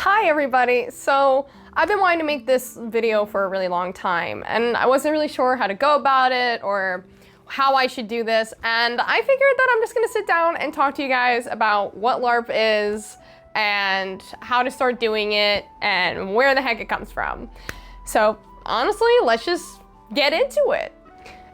Hi everybody! So I've been wanting to make this video for a really long time and I wasn't really sure how to go about it or how I should do this, and I figured that I'm just gonna sit down and talk to you guys about what LARP is and how to start doing it and where the heck it comes from. So honestly, let's just get into it.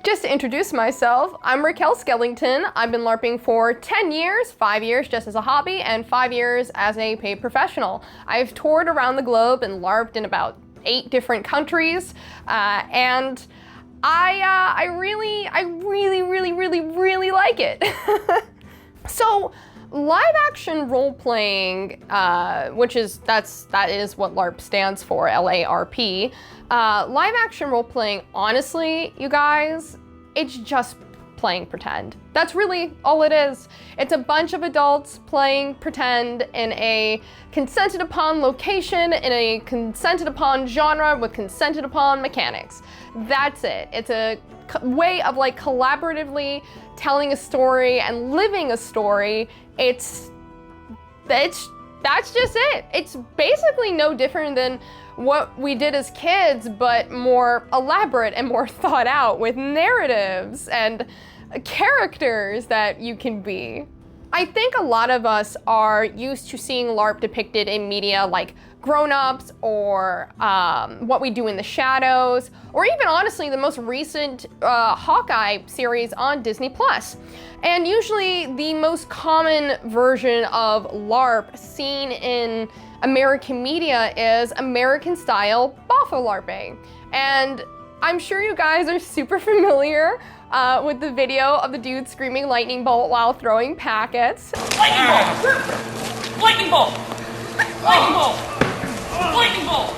Just to introduce myself, I'm Raquel Skellington. I've been LARPing for 10 years, 5 years just as a hobby and 5 years as a paid professional. I've toured around the globe and LARPed in about 8 different countries, and I really like it. So live action role playing, that is what LARP stands for, LARP. Live action role playing, honestly, you guys, it's just playing pretend. That's really all it is. It's a bunch of adults playing pretend in a consented upon location, in a consented upon genre with consented upon mechanics. That's it. It's a way of like collaboratively telling a story and living a story. That's just it. It's basically no different than what we did as kids, but more elaborate and more thought out with narratives and characters that you can be. I think a lot of us are used to seeing LARP depicted in media like Grown Ups or What We Do in the Shadows, or even honestly the most recent Hawkeye series on Disney+. And usually the most common version of LARP seen in American media is American style boffer LARPing. And I'm sure you guys are super familiar with the video of the dude screaming lightning bolt while throwing packets. Lightning bolt! Lightning bolt! Lightning bolt! Lightning bolt!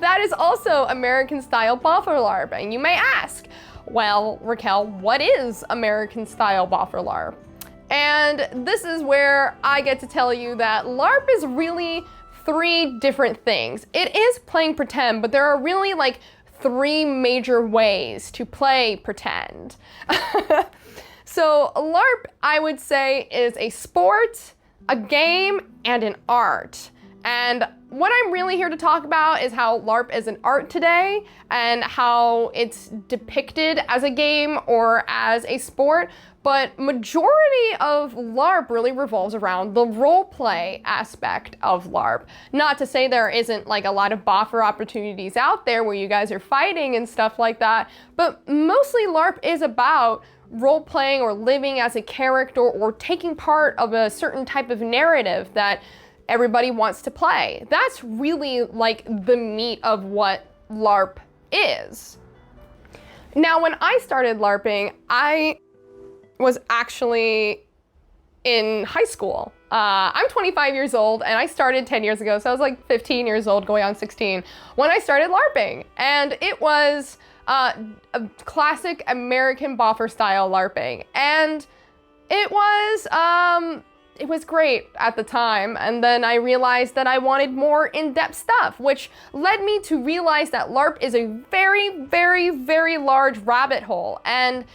That is also American style boffer LARP, and you may ask, well, Raquel, what is American style boffer LARP? And this is where I get to tell you that LARP is really 3 different things. It is playing pretend, but there are really like 3 major ways to play pretend. So LARP, I would say, is a sport, a game, and an art. And what I'm really here to talk about is how LARP is an art today and how it's depicted as a game or as a sport, but majority of LARP really revolves around the role play aspect of LARP. Not to say there isn't like a lot of boffer opportunities out there where you guys are fighting and stuff like that, but mostly LARP is about role playing or living as a character or taking part of a certain type of narrative that everybody wants to play. That's really like the meat of what LARP is. Now, when I started LARPing, I was actually in high school. I'm 25 years old and I started 10 years ago, so I was like 15 years old going on 16 when I started LARPing. And it was a classic American boffer style LARPing. And it was great at the time, and then I realized that I wanted more in-depth stuff, which led me to realize that LARP is a very, very, very large rabbit hole, and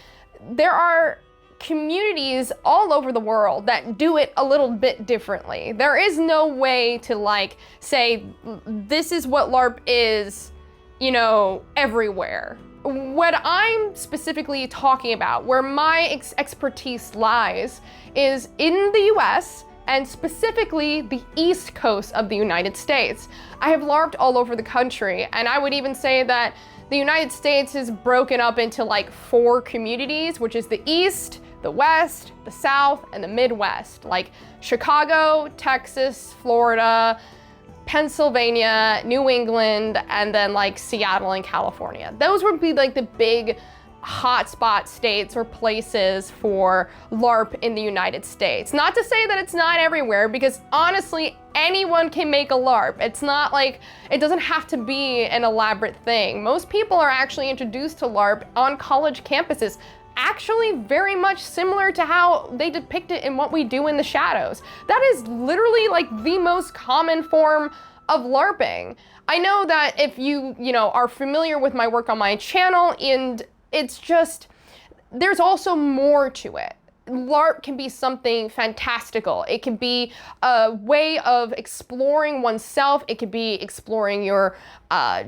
there are communities all over the world that do it a little bit differently. There is no way to like say, this is what LARP is, you know, everywhere. What I'm specifically talking about, where my expertise lies, is in the US and specifically the East Coast of the United States. I have LARPed all over the country, and I would even say that the United States is broken up into like 4 communities, which is the East, the West, the South, and the Midwest, like Chicago, Texas, Florida, Pennsylvania, New England, and then like Seattle and California. Those would be like the big hotspot states or places for LARP in the United States. Not to say that it's not everywhere, because honestly, anyone can make a LARP. It's not like, it doesn't have to be an elaborate thing. Most people are actually introduced to LARP on college campuses, actually very much similar to how they depict it in What We Do in the Shadows. That is literally like the most common form of LARPing. I know that if you are familiar with my work on my channel, and it's just, there's also more to it. LARP can be something fantastical. It can be a way of exploring oneself. It could be exploring your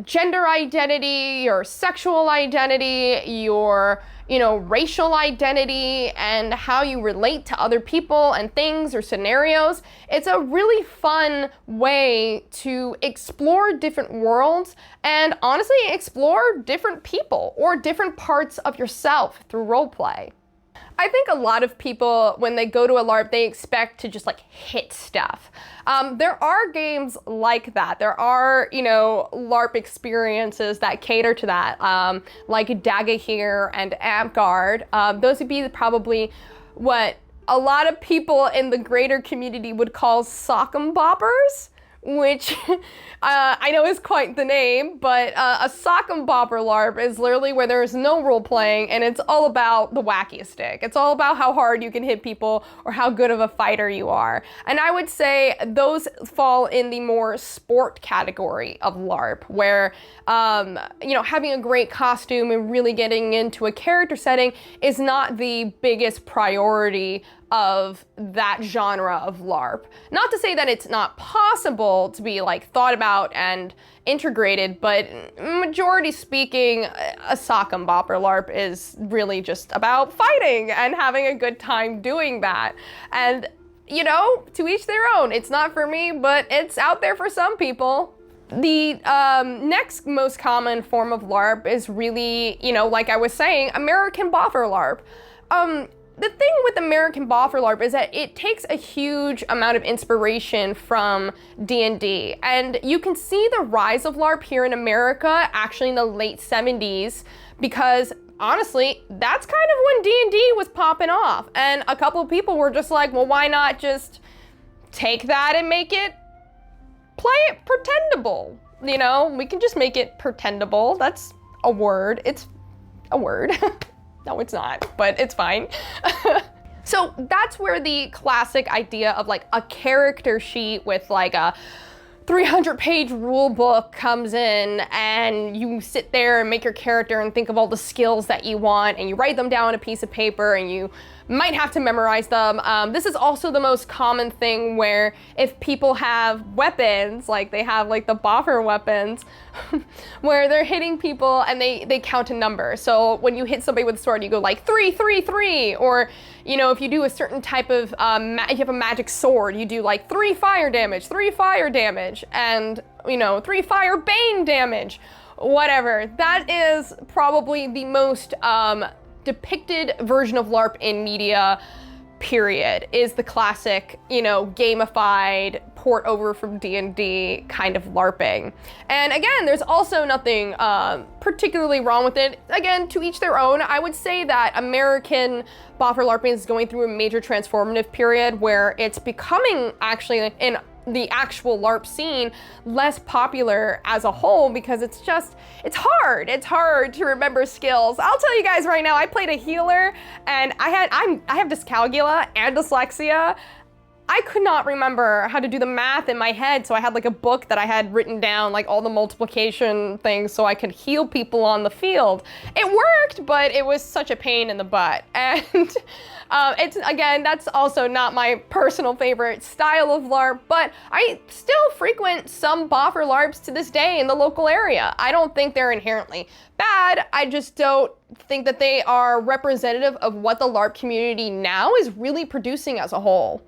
gender identity, your sexual identity, your, racial identity, and how you relate to other people and things or scenarios. It's a really fun way to explore different worlds and honestly explore different people or different parts of yourself through roleplay. I think a lot of people, when they go to a LARP, they expect to just like hit stuff. There are games like that. There are, LARP experiences that cater to that, like Daga here and Amp-Guard. Those would be probably what a lot of people in the greater community would call sock'em boppers, which I know is quite the name, but a sock'em bopper LARP is literally where there is no role playing and it's all about the wackiest stick. It's all about how hard you can hit people or how good of a fighter you are. And I would say those fall in the more sport category of LARP, where having a great costume and really getting into a character setting is not the biggest priority of that genre of LARP. Not to say that it's not possible to be like thought about and integrated, but majority speaking, a sock'em bopper LARP is really just about fighting and having a good time doing that. And to each their own. It's not for me, but it's out there for some people. The next most common form of LARP is really, like I was saying, American boffer LARP. The thing with American boffer LARP is that it takes a huge amount of inspiration from D&D, and you can see the rise of LARP here in America actually in the late 70s, because honestly, that's kind of when D&D was popping off, and a couple of people were just like, well, why not just take that and make it, play it pretendable? We can just make it pretendable. That's a word. It's a word. No, it's not, but it's fine. So that's where the classic idea of like a character sheet with like a 300-page rule book comes in, and you sit there and make your character and think of all the skills that you want, and you write them down on a piece of paper, and you might have to memorize them. This is also the most common thing where if people have weapons, like they have like the boffer weapons, where they're hitting people and they count a number. So when you hit somebody with a sword, you go like 3, 3, 3, or if you do a certain type of, if you have a magic sword, you do like 3 fire damage, 3 fire damage, and 3 fire bane damage, whatever. That is probably the most depicted version of LARP in media, period, is the classic, gamified port over from D&D kind of LARPing. And again, there's also nothing particularly wrong with it. Again, to each their own. I would say that American boffer LARPing is going through a major transformative period where it's becoming actually in the actual LARP scene less popular as a whole, because it's hard. It's hard to remember skills. I'll tell you guys right now, I played a healer and I have dyscalculia and dyslexia. I could not remember how to do the math in my head, so I had like a book that I had written down like all the multiplication things so I could heal people on the field. It worked, but it was such a pain in the butt. And that's also not my personal favorite style of LARP, but I still frequent some boffer LARPs to this day in the local area. I don't think they're inherently bad. I just don't think that they are representative of what the LARP community now is really producing as a whole.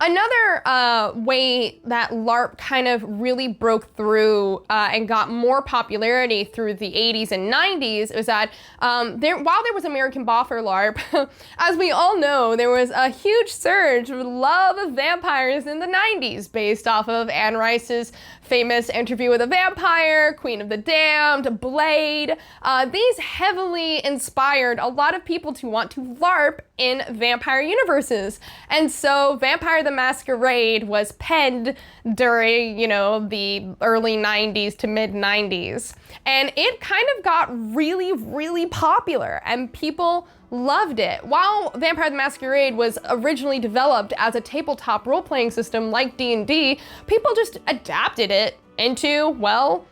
Another way that LARP kind of really broke through and got more popularity through the 80s and 90s is that while there was American boffer LARP, as we all know, there was a huge surge of love of vampires in the 90s based off of Anne Rice's famous Interview with a Vampire, Queen of the Damned, Blade. These heavily inspired a lot of people to want to LARP in vampire universes. And so Vampire the Masquerade was penned during, the early 90s to mid 90s. And it kind of got really, really popular and people loved it. While Vampire the Masquerade was originally developed as a tabletop role-playing system like D&D, people just adapted it into, well,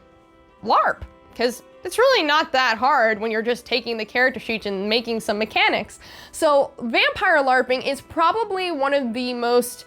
LARP. because it's really not that hard when you're just taking the character sheets and making some mechanics. So vampire LARPing is probably one of the most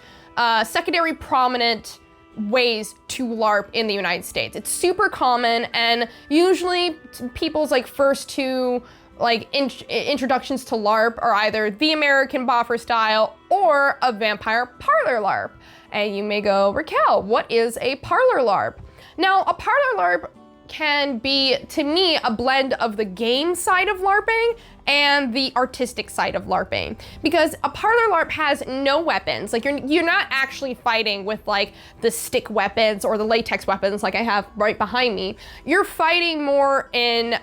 secondary prominent ways to LARP in the United States. It's super common, and usually people's like first two like introductions to LARP are either the American Boffer style or a vampire Parlor LARP. And you may go, Raquel, what is a Parlor LARP? Now, a Parlor LARP can be, to me, a blend of the game side of LARPing and the artistic side of LARPing. Because a Parlor LARP has no weapons. Like you're not actually fighting with like the stick weapons or the latex weapons like I have right behind me. You're fighting more in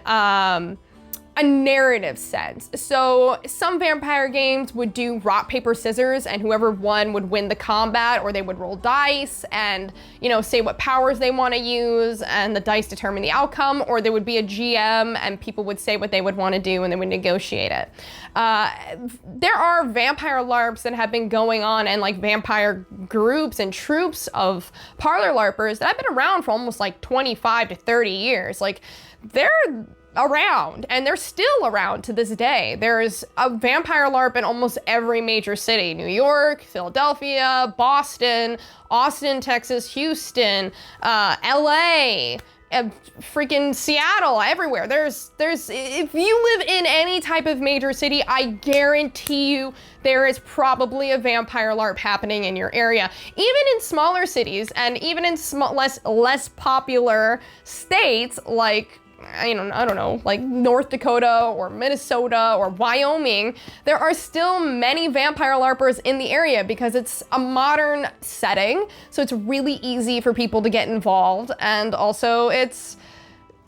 a narrative sense. So some vampire games would do rock, paper, scissors, and whoever won would win the combat, or they would roll dice and, you know, say what powers they want to use, and the dice determine the outcome, or there would be a GM and people would say what they would want to do and they would negotiate it. There are vampire LARPs that have been going on, and like vampire groups and troops of Parlor LARPers that have been around for almost like 25 to 30 years. Like they're around, and they're still around to this day. There's a vampire LARP in almost every major city: New York, Philadelphia, Boston, Austin, Texas, Houston, LA, freaking Seattle, everywhere. There's if you live in any type of major city, I guarantee you there is probably a vampire LARP happening in your area. Even in smaller cities, and even in less popular states like, I don't know, like North Dakota or Minnesota or Wyoming, there are still many vampire LARPers in the area because it's a modern setting. So it's really easy for people to get involved. And also it's,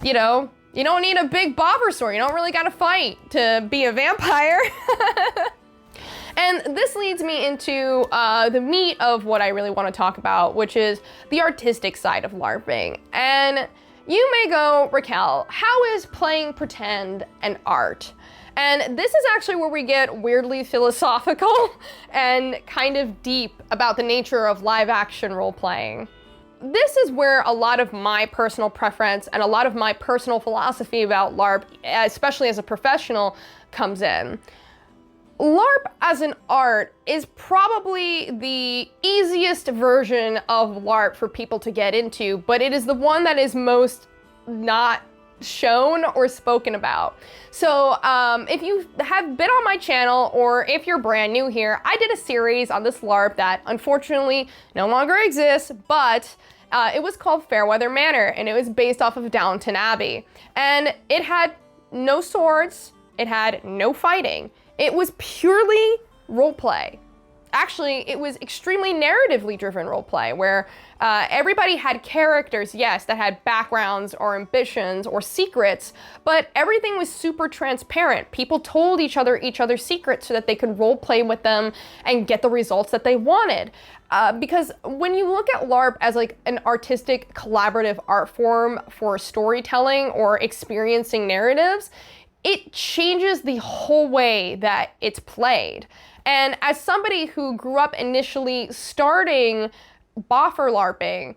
you know, you don't need a big bobber sword. You don't really gotta fight to be a vampire. And this leads me into the meat of what I really want to talk about, which is the artistic side of LARPing. And you may go, Raquel, how is playing pretend an art? And this is actually where we get weirdly philosophical and kind of deep about the nature of live action role playing. This is where a lot of my personal preference and a lot of my personal philosophy about LARP, especially as a professional, comes in. LARP as an art is probably the easiest version of LARP for people to get into, but it is the one that is most not shown or spoken about. So if you have been on my channel, or if you're brand new here, I did a series on this LARP that unfortunately no longer exists, but it was called Fairweather Manor, and it was based off of Downton Abbey. And it had no swords, it had no fighting. It was purely roleplay. Actually, it was extremely narratively driven roleplay, where everybody had characters, yes, that had backgrounds or ambitions or secrets, but everything was super transparent. People told each other secrets so that they could roleplay with them and get the results that they wanted. Because when you look at LARP as like an artistic collaborative art form for storytelling or experiencing narratives, it changes the whole way that it's played. And as somebody who grew up initially starting Boffer LARPing,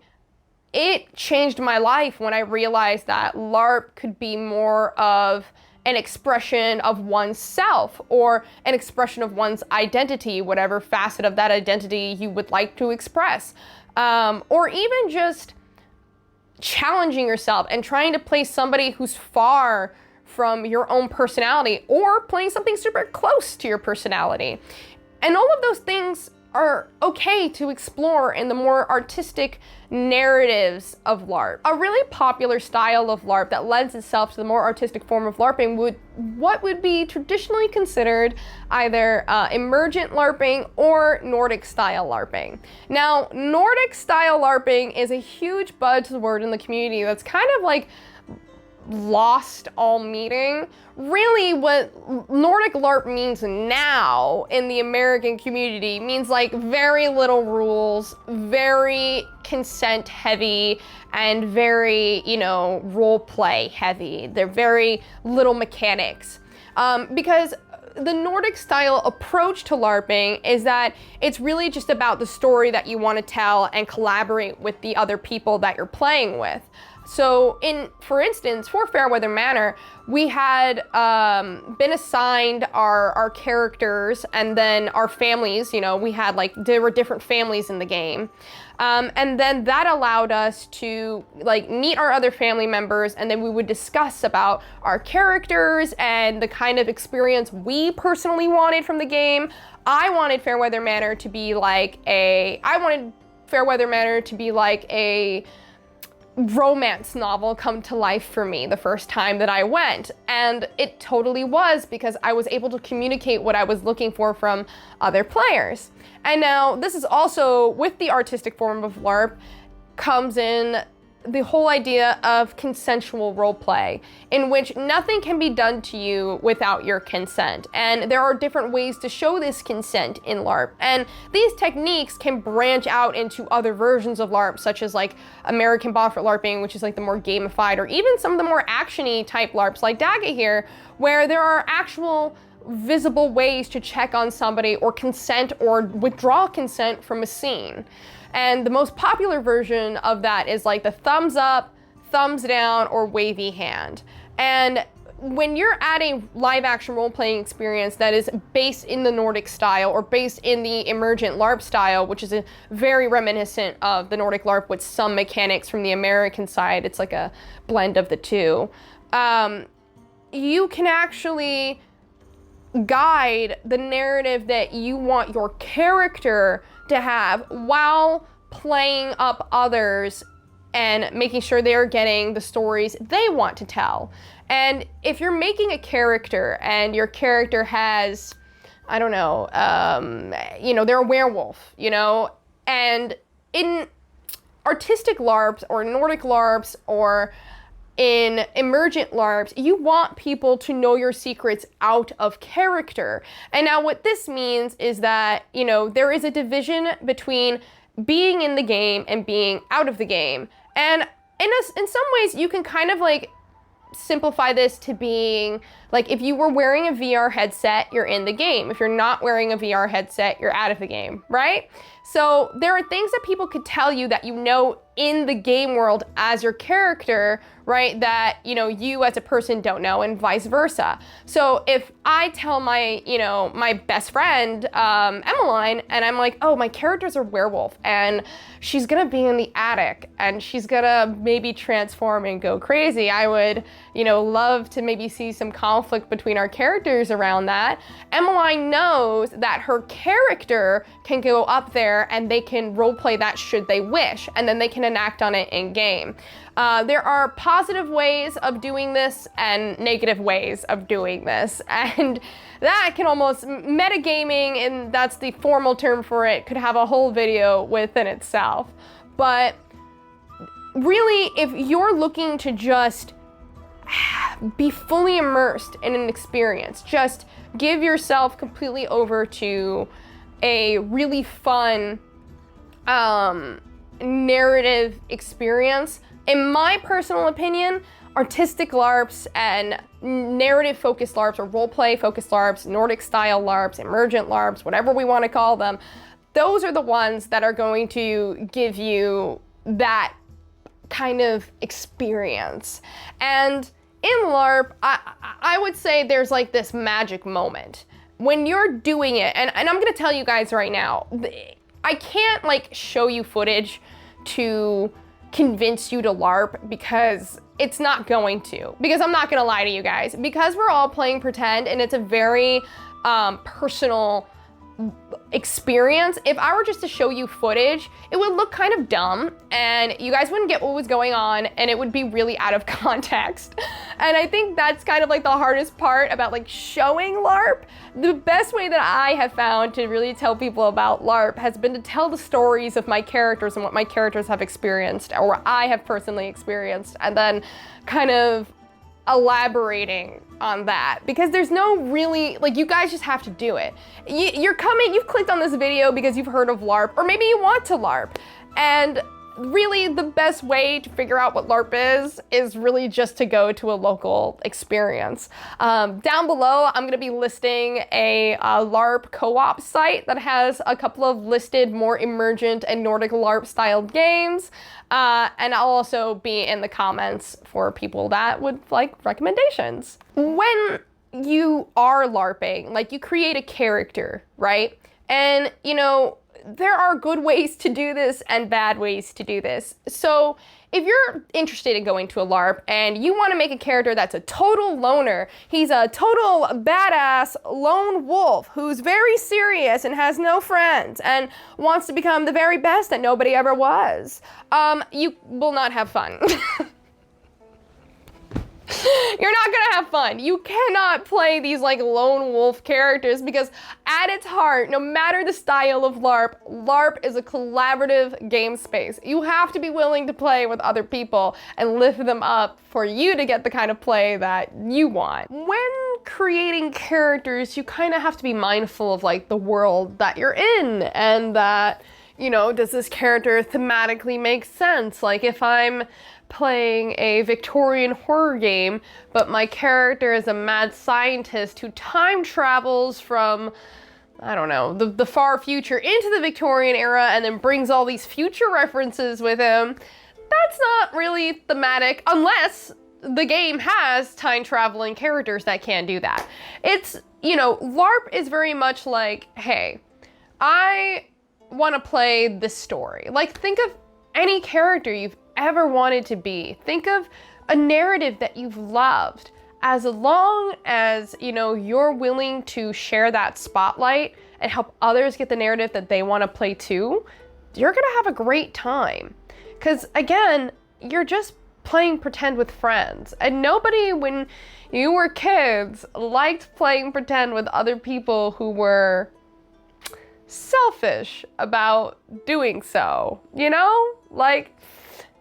it changed my life when I realized that LARP could be more of an expression of oneself, or an expression of one's identity, whatever facet of that identity you would like to express. Or even just challenging yourself and trying to play somebody who's far from your own personality, or playing something super close to your personality. And all of those things are okay to explore in the more artistic narratives of LARP. A really popular style of LARP that lends itself to the more artistic form of LARPing would be traditionally considered either Emergent LARPing or Nordic style LARPing. Now, Nordic style LARPing is a huge buzzword in the community that's kind of like lost all meaning. Really, what Nordic LARP means now in the American community means like very little rules, very consent heavy, and very, you know, role play heavy. They're very little mechanics. Because the Nordic style approach to LARPing is that it's really just about the story that you want to tell and collaborate with the other people that you're playing with. So for instance, for Fairweather Manor, we had been assigned our characters and then our families, you know, we had like, there were different families in the game. And then that allowed us to like meet our other family members, and then we would discuss about our characters and the kind of experience we personally wanted from the game. I wanted Fairweather Manor to be like a romance novel come to life for me the first time that I went. And it totally was, because I was able to communicate what I was looking for from other players. And now this is also, with the artistic form of LARP, comes in the whole idea of consensual roleplay, in which nothing can be done to you without your consent. And there are different ways to show this consent in LARP. And these techniques can branch out into other versions of LARP, such as like American Boffer LARPing, which is like the more gamified, or even some of the more action-y type LARPs like Daga here, where there are actual visible ways to check on somebody or consent or withdraw consent from a scene. And the most popular version of that is like the thumbs up, thumbs down, or wavy hand. And when you're at a live action role-playing experience that is based in the Nordic style or based in the Emergent LARP style, which is a very reminiscent of the Nordic LARP with some mechanics from the American side, it's like a blend of the two, you can actually guide the narrative that you want your character to have while playing up others and making sure they're getting the stories they want to tell. And if you're making a character and your character has, I don't know, you know, they're a werewolf, you know, and in artistic LARPs or Nordic LARPs or in Emergent LARPs, you want people to know your secrets out of character. And now what this means is that, you know, there is a division between being in the game and being out of the game. And in some ways, you can kind of like simplify this to being like, if you were wearing a VR headset, you're in the game. If you're not wearing a VR headset, you're out of the game, right? So there are things that people could tell you that you know in the game world as your character, right, that, you know, you as a person don't know, and vice versa. So if I tell my, you know, my best friend, Emmeline, and I'm like, oh, my character's a werewolf, and she's gonna be in the attic, and she's gonna maybe transform and go crazy, I would, you know, love to maybe see some conflict between our characters around that. Emmeline knows that her character can go up there and they can roleplay that should they wish, and then they can enact on it in game. There are positive ways of doing this and negative ways of doing this, and that can almost, metagaming, and that's the formal term for it, could have a whole video within itself. But really, if you're looking to just be fully immersed in an experience, just give yourself completely over to a really fun narrative experience. In my personal opinion, artistic LARPs and narrative-focused LARPs, or role-play-focused LARPs, Nordic-style LARPs, Emergent LARPs, whatever we want to call them, those are the ones that are going to give you that kind of experience. And in LARP, I would say there's like this magic moment. When you're doing it, and I'm gonna tell you guys right now, I can't like show you footage to convince you to LARP, because it's not going to. Because I'm not gonna lie to you guys, because we're all playing pretend and it's a very personal experience. If I were just to show you footage, it would look kind of dumb and you guys wouldn't get what was going on, and it would be really out of context. And I think that's kind of like the hardest part about like showing LARP. The best way that I have found to really tell people about LARP has been to tell the stories of my characters and what my characters have experienced, or I have personally experienced, and then kind of elaborating on that, because there's no really, like, you guys just have to do it. You've clicked on this video because you've heard of LARP, or maybe you want to LARP, and really the best way to figure out what LARP is really just to go to a local experience. Down below, I'm gonna be listing a LARP co-op site that has a couple of listed more Emergent and Nordic LARP styled games. And I'll also be in the comments for people that would like recommendations. When you are LARPing, like you create a character, right? And you know, there are good ways to do this and bad ways to do this. So if you're interested in going to a LARP and you want to make a character that's a total loner, he's a total badass lone wolf who's very serious and has no friends and wants to become the very best that nobody ever was, you will not have fun. You're not gonna have fun. You cannot play these like lone wolf characters because at its heart, no matter the style of LARP, LARP is a collaborative game space. You have to be willing to play with other people and lift them up for you to get the kind of play that you want. When creating characters, you kind of have to be mindful of like the world that you're in and that, you know, does this character thematically make sense? Like if I'm playing a Victorian horror game, but my character is a mad scientist who time travels from, I don't know, the far future into the Victorian era and then brings all these future references with him, that's not really thematic unless the game has time traveling characters that can do that. It's, you know, LARP is very much like, hey, I want to play this story. Like think of any character you've ever wanted to be. Think of a narrative that you've loved. As long as, you know, you're willing to share that spotlight and help others get the narrative that they want to play too, you're gonna have a great time. Because again, you're just playing pretend with friends. And nobody, when you were kids, liked playing pretend with other people who were selfish about doing so, you know? Like,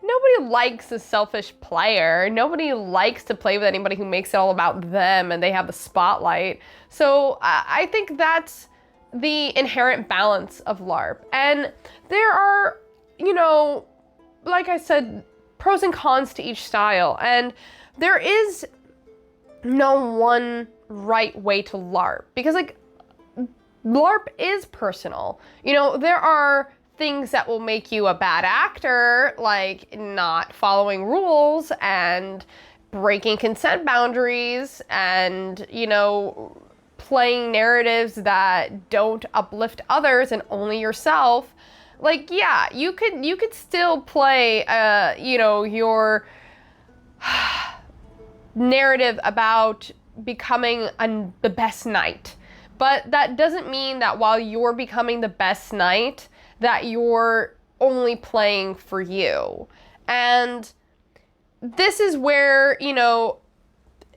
nobody likes a selfish player. Nobody likes to play with anybody who makes it all about them and they have the spotlight. So I think that's the inherent balance of LARP. And there are, you know, like I said, pros and cons to each style. And there is no one right way to LARP because like LARP is personal. You know, there are things that will make you a bad actor, like not following rules and breaking consent boundaries and, you know, playing narratives that don't uplift others and only yourself. Like, yeah, you could still play, you know, your narrative about becoming the best knight. But that doesn't mean that while you're becoming the best knight, that you're only playing for you. And this is where, you know,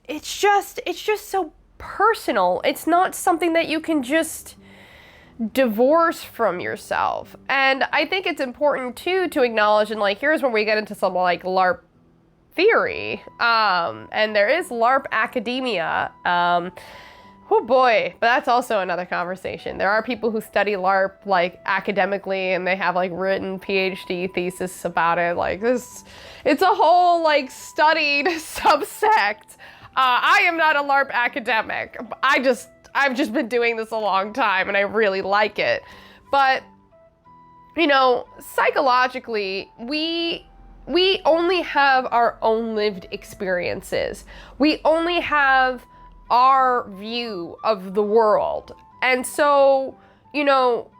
it's just so personal. It's not something that you can just divorce from yourself. And I think it's important too to acknowledge, and like here's when we get into some like LARP theory. And there is LARP academia. Oh boy, but that's also another conversation. There are people who study LARP like academically and they have like written PhD thesis about it. Like this, it's a whole like studied subsect. I am not a LARP academic. I've just been doing this a long time and I really like it. But, you know, psychologically, we only have our own lived experiences. We only have our view of the world. And so, you know,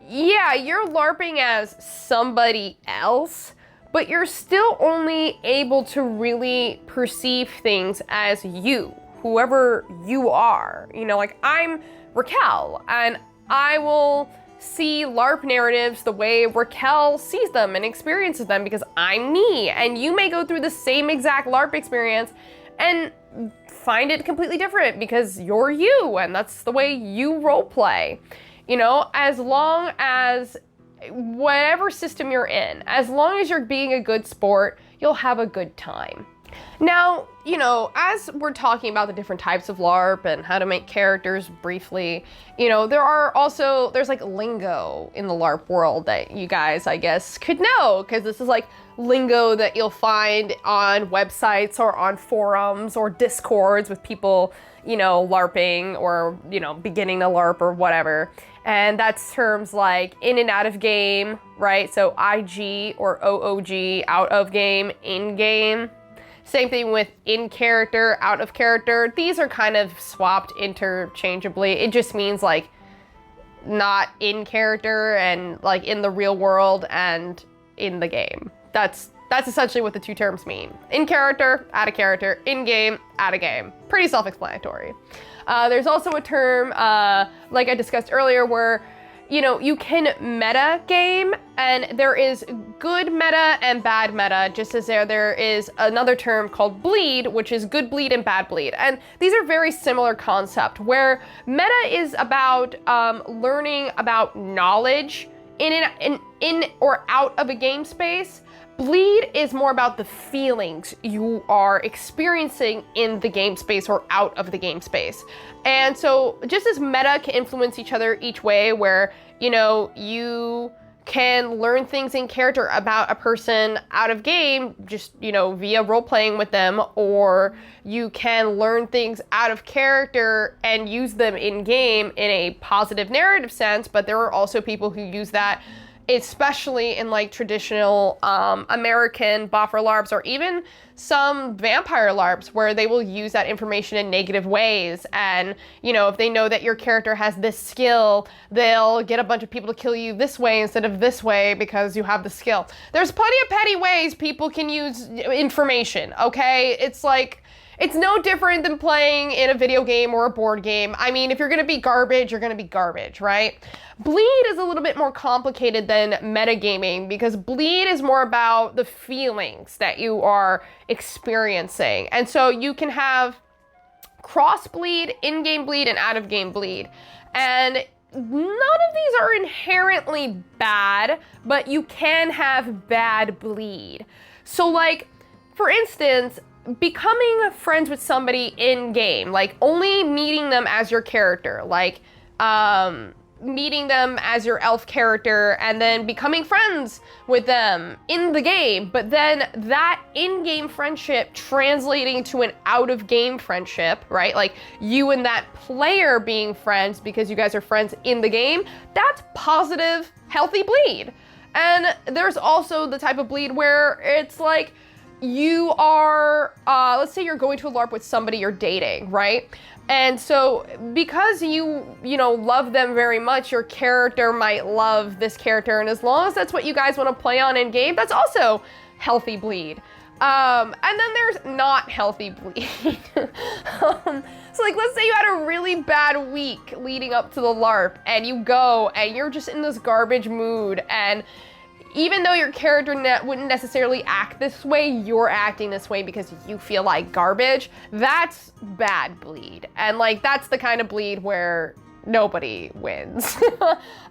yeah, you're LARPing as somebody else, but you're still only able to really perceive things as you, whoever you are. You know, like I'm Raquel, and I will see LARP narratives the way Raquel sees them and experiences them because I'm me, and you may go through the same exact LARP experience and find it completely different because you're you and that's the way you role play. You know, as long as whatever system you're in, as long as you're being a good sport, you'll have a good time. Now, you know, as we're talking about the different types of LARP and how to make characters briefly, you know, there's like lingo in the LARP world that you guys, I guess, could know, because this is like lingo that you'll find on websites or on forums or discords with people, you know, LARPing or, you know, beginning to LARP or whatever. And that's terms like in and out of game, right? So IG or OOG, out of game, in game. Same thing with in character, out of character. These are kind of swapped interchangeably. It just means like not in character and like in the real world and in the game. That's essentially what the two terms mean. In character, out of character, in game, out of game. Pretty self-explanatory. There's also a term, like I discussed earlier, where you know, you can meta game, and there is good meta and bad meta, just as there is another term called bleed, which is good bleed and bad bleed. And these are very similar concept, where meta is about learning about knowledge in or out of a game space. Bleed is more about the feelings you are experiencing in the game space or out of the game space. And so just as meta can influence each other each way, where, you know, you can learn things in character about a person out of game, just, you know, via role playing with them, or you can learn things out of character and use them in game in a positive narrative sense. But there are also people who use that, especially in like traditional American buffer LARPs, or even some vampire LARPs, where they will use that information in negative ways. And, you know, if they know that your character has this skill, they'll get a bunch of people to kill you this way instead of this way because you have the skill. There's plenty of petty ways people can use information, okay? It's like, it's no different than playing in a video game or a board game. I mean, if you're gonna be garbage, you're gonna be garbage, right? Bleed is a little bit more complicated than metagaming, because bleed is more about the feelings that you are experiencing. And so you can have cross bleed, in-game bleed, and out-of-game bleed. And none of these are inherently bad, but you can have bad bleed. So like, for instance, becoming friends with somebody in game, like only meeting them as your character, like meeting them as your elf character and then becoming friends with them in the game, but then that in-game friendship translating to an out-of-game friendship, right? Like you and that player being friends because you guys are friends in the game, that's positive, healthy bleed. And there's also the type of bleed where it's like, you are, let's say you're going to a LARP with somebody you're dating, right? And so because you know, love them very much, your character might love this character. And as long as that's what you guys want to play on in game, that's also healthy bleed. And then there's not healthy bleed. So like, let's say you had a really bad week leading up to the LARP and you go and you're just in this garbage mood, and even though your character wouldn't necessarily act this way, you're acting this way because you feel like garbage. That's bad bleed. And like, that's the kind of bleed where nobody wins.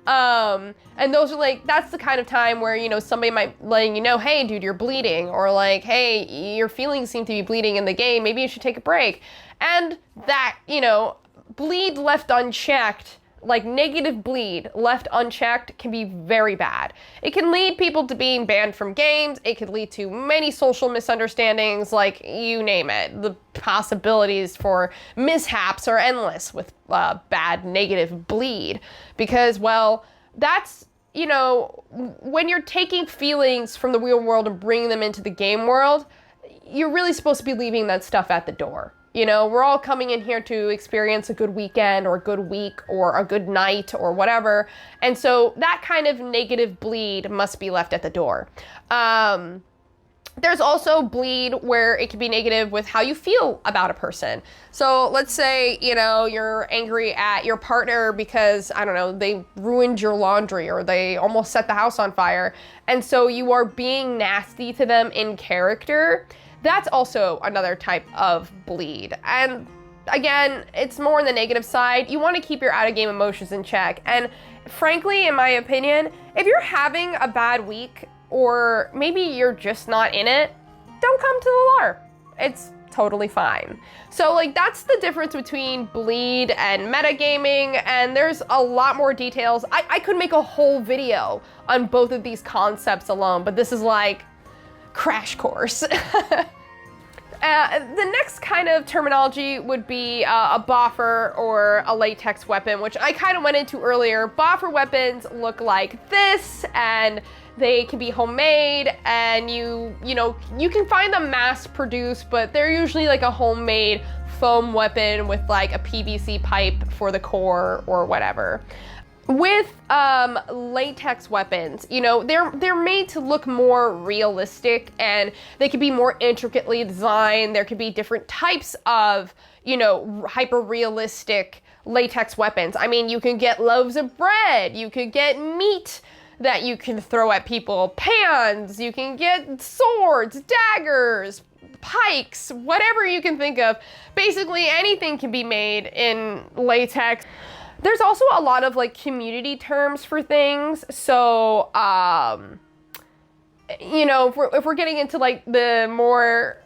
And those are like, that's the kind of time where, you know, somebody might letting you know, hey dude, you're bleeding, or like, hey, your feelings seem to be bleeding in the game, maybe you should take a break. And that, you know, bleed left unchecked, like negative bleed left unchecked, can be very bad. It can lead people to being banned from games. It could lead to many social misunderstandings, like you name it. The possibilities for mishaps are endless with bad negative bleed, because, well, that's, you know, when you're taking feelings from the real world and bringing them into the game world, you're really supposed to be leaving that stuff at the door. You know, we're all coming in here to experience a good weekend or a good week or a good night or whatever. And so that kind of negative bleed must be left at the door. There's also bleed where it can be negative with how you feel about a person. So let's say, you know, you're angry at your partner because, I don't know, they ruined your laundry or they almost set the house on fire. And so you are being nasty to them in character. That's also another type of bleed. And again, it's more on the negative side. You want to keep your out-of-game emotions in check. And frankly, in my opinion, if you're having a bad week, or maybe you're just not in it, don't come to the LARP. it's totally fine. So like that's the difference between bleed and metagaming, and there's a lot more details. I could make a whole video on both of these concepts alone, but this is like crash course. The next kind of terminology would be a boffer or a latex weapon, which I kind of went into earlier. Boffer weapons look like this, and they can be homemade, and you can find them mass produced, but they're usually like a homemade foam weapon with like a PVC pipe for the core or whatever. With latex weapons, they're made to look more realistic, and they can be more intricately designed. There could be different types of, hyper realistic latex weapons. I mean, you can get loaves of bread, you could get meat that you can throw at people, pans, you can get swords, daggers, pikes, whatever you can think of. Basically if can be made in latex. There's also a lot of like community terms for things. So, if we're getting into like the more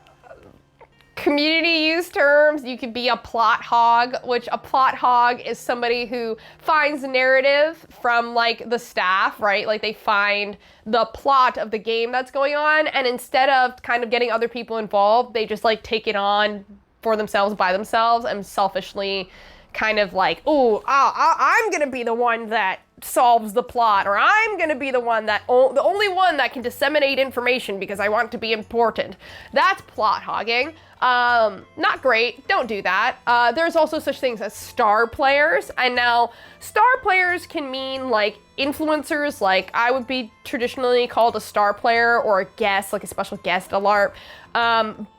community use terms, you could be a plot hog, which a plot hog is somebody who finds narrative from like the staff, right? Like they find the plot of the game that's going on, and instead of kind of getting other people involved, they just like take it on for themselves by themselves and selfishly kind of like, I'm gonna be the one that solves the plot, or I'm gonna be the one that the only one that can disseminate information because I want to be important. That's plot hogging. Not great. Don't do that. There's also such things as star players, and now star players can mean like influencers. Like I would be traditionally called a star player or a guest, like a special guest at a LARP.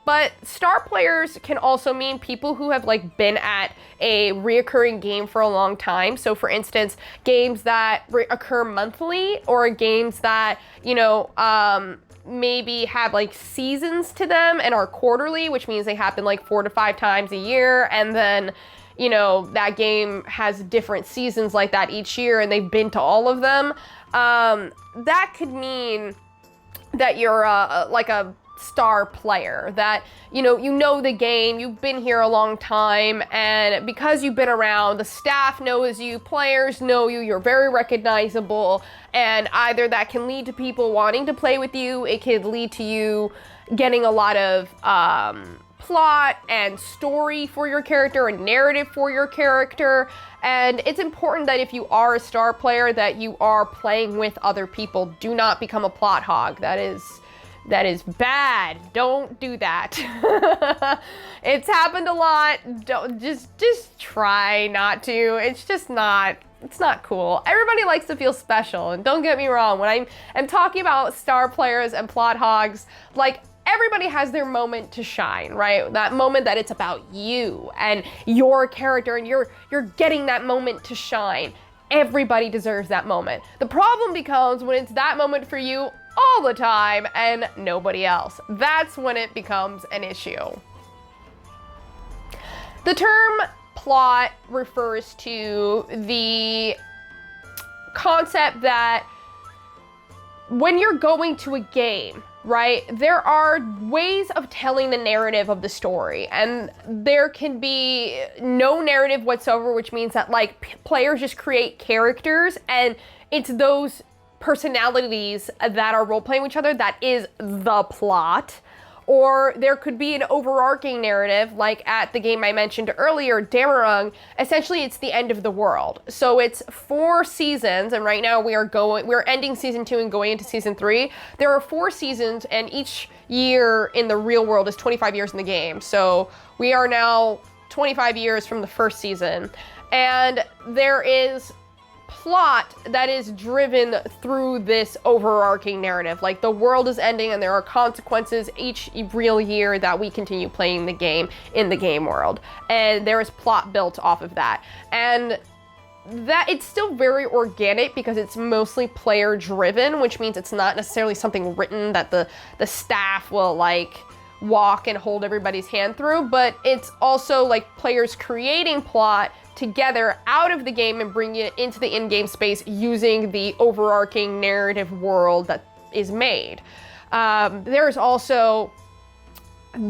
But star players can also mean people who have like been at a reoccurring game for a long time. So for instance, games that occur monthly, or games that, maybe have like seasons to them and are quarterly, which means they happen like 4 to 5 times a year. And then, that game has different seasons like that each year, and they've been to all of them. That could mean that you're like a star player, that you know the game, you've been here a long time, and because you've been around, the staff knows you, players know you, you're very recognizable, and either that can lead to people wanting to play with you, it could lead to you getting a lot of plot and story for your character and narrative for your character. And it's important that if you are a star player, that you are playing with other people. Do not become a plot hog. That is bad. Don't do that. It's happened a lot. Don't just try not to. It's not cool. Everybody likes to feel special, and don't get me wrong, when I'm talking about star players and plot hogs, like everybody has their moment to shine, right? That moment that it's about you and your character, and you're getting that moment to shine. Everybody deserves that moment. The problem becomes when it's that moment for you all the time and nobody else. That's when it becomes an issue. The term plot refers to the concept that when you're going to a game, right, there are ways of telling the narrative of the story, and there can be no narrative whatsoever, which means that like players just create characters, and it's those personalities that are role-playing with each other that is the plot. Or there could be an overarching narrative, like at the game I mentioned earlier, Damarung. Essentially, it's the end of the world. So it's 4 seasons, and right now we're ending season 2 and going into season 3. There are 4 seasons, and each year in the real world is 25 years in the game. So we are now 25 years from the first season, and there is plot that is driven through this overarching narrative. Like the world is ending and there are consequences each real year that we continue playing the game in the game world, and there is plot built off of that. And that it's still very organic because it's mostly player driven, which means it's not necessarily something written that the staff will like walk and hold everybody's hand through, but it's also like players creating plot together out of the game and bringing it into the in-game space using the overarching narrative world that is made. There's also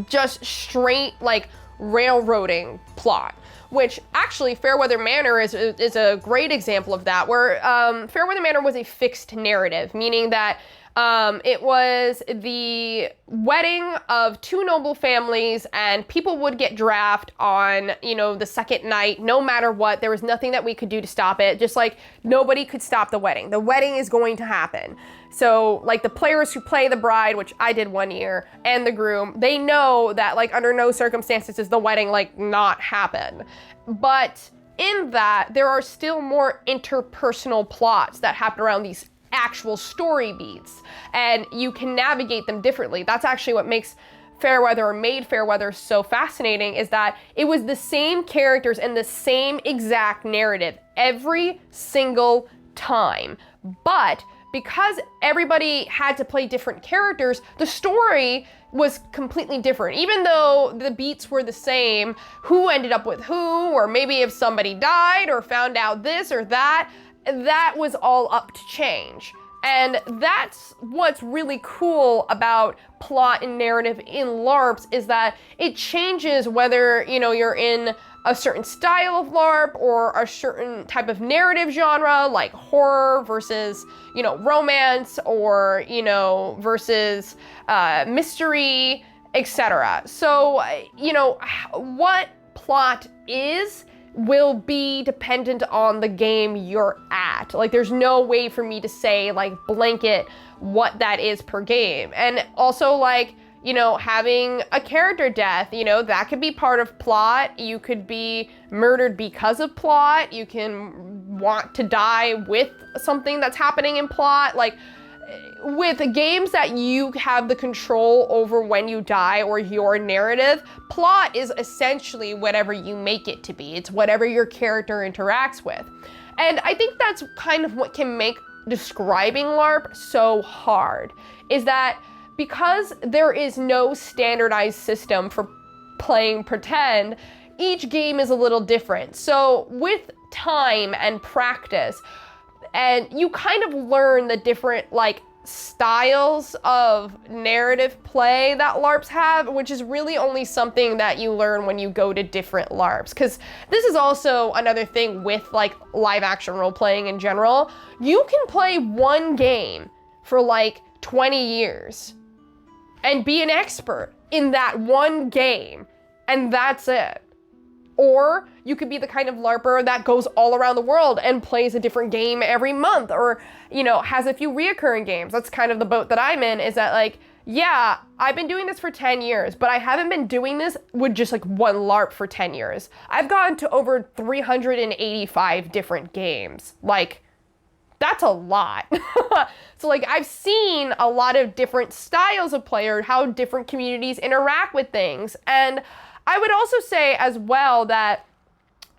just straight like railroading plot. Which actually Fairweather Manor is a great example of that, where Fairweather Manor was a fixed narrative, meaning that it was the wedding of two noble families, and people would get drafted on, you know, the second night, no matter what. There was nothing that we could do to stop it. Just like nobody could stop the wedding. The wedding is going to happen. So like the players who play the bride, which I did one year, and the groom, they know that like under no circumstances does the wedding like not happen. But in that, there are still more interpersonal plots that happen around these actual story beats, and you can navigate them differently. That's actually what makes Fairweather, or made Fairweather, so fascinating, is that it was the same characters and the same exact narrative every single time. But because everybody had to play different characters, the story was completely different. Even though the beats were the same, who ended up with who, or maybe if somebody died or found out this or that, that was all up to change. And that's what's really cool about plot and narrative in LARPs, is that it changes whether, you know, you're in a certain style of LARP or a certain type of narrative genre, like horror versus, you know, romance, or, you know, versus mystery, etc. So, you know, what plot will be dependent on the game you're at. Like, there's no way for me to say, like, blanket what that is per game. And also, like, you know, having a character death, you know, that could be part of plot. You could be murdered because of plot. You can want to die with something that's happening in plot. Like, with games that you have the control over when you die, or your narrative, plot is essentially whatever you make it to be. It's whatever your character interacts with. And I think that's kind of what can make describing LARP so hard, is that because there is no standardized system for playing pretend, each game is a little different. So with time and practice, and you kind of learn the different, like, styles of narrative play that LARPs have, which is really only something that you learn when you go to different LARPs. Because this is also another thing with, like, live action role playing in general. You can play one game for like 20 years and be an expert in that one game, and that's it. Or you could be the kind of LARPer that goes all around the world and plays a different game every month, or, you know, has a few reoccurring games. That's kind of the boat that I'm in, is that, like, yeah, I've been doing this for 10 years, but I haven't been doing this with just like one LARP for 10 years. I've gone to over 385 different games. Like, that's a lot. So, like, I've seen a lot of different styles of player, how different communities interact with things. And I would also say as well that,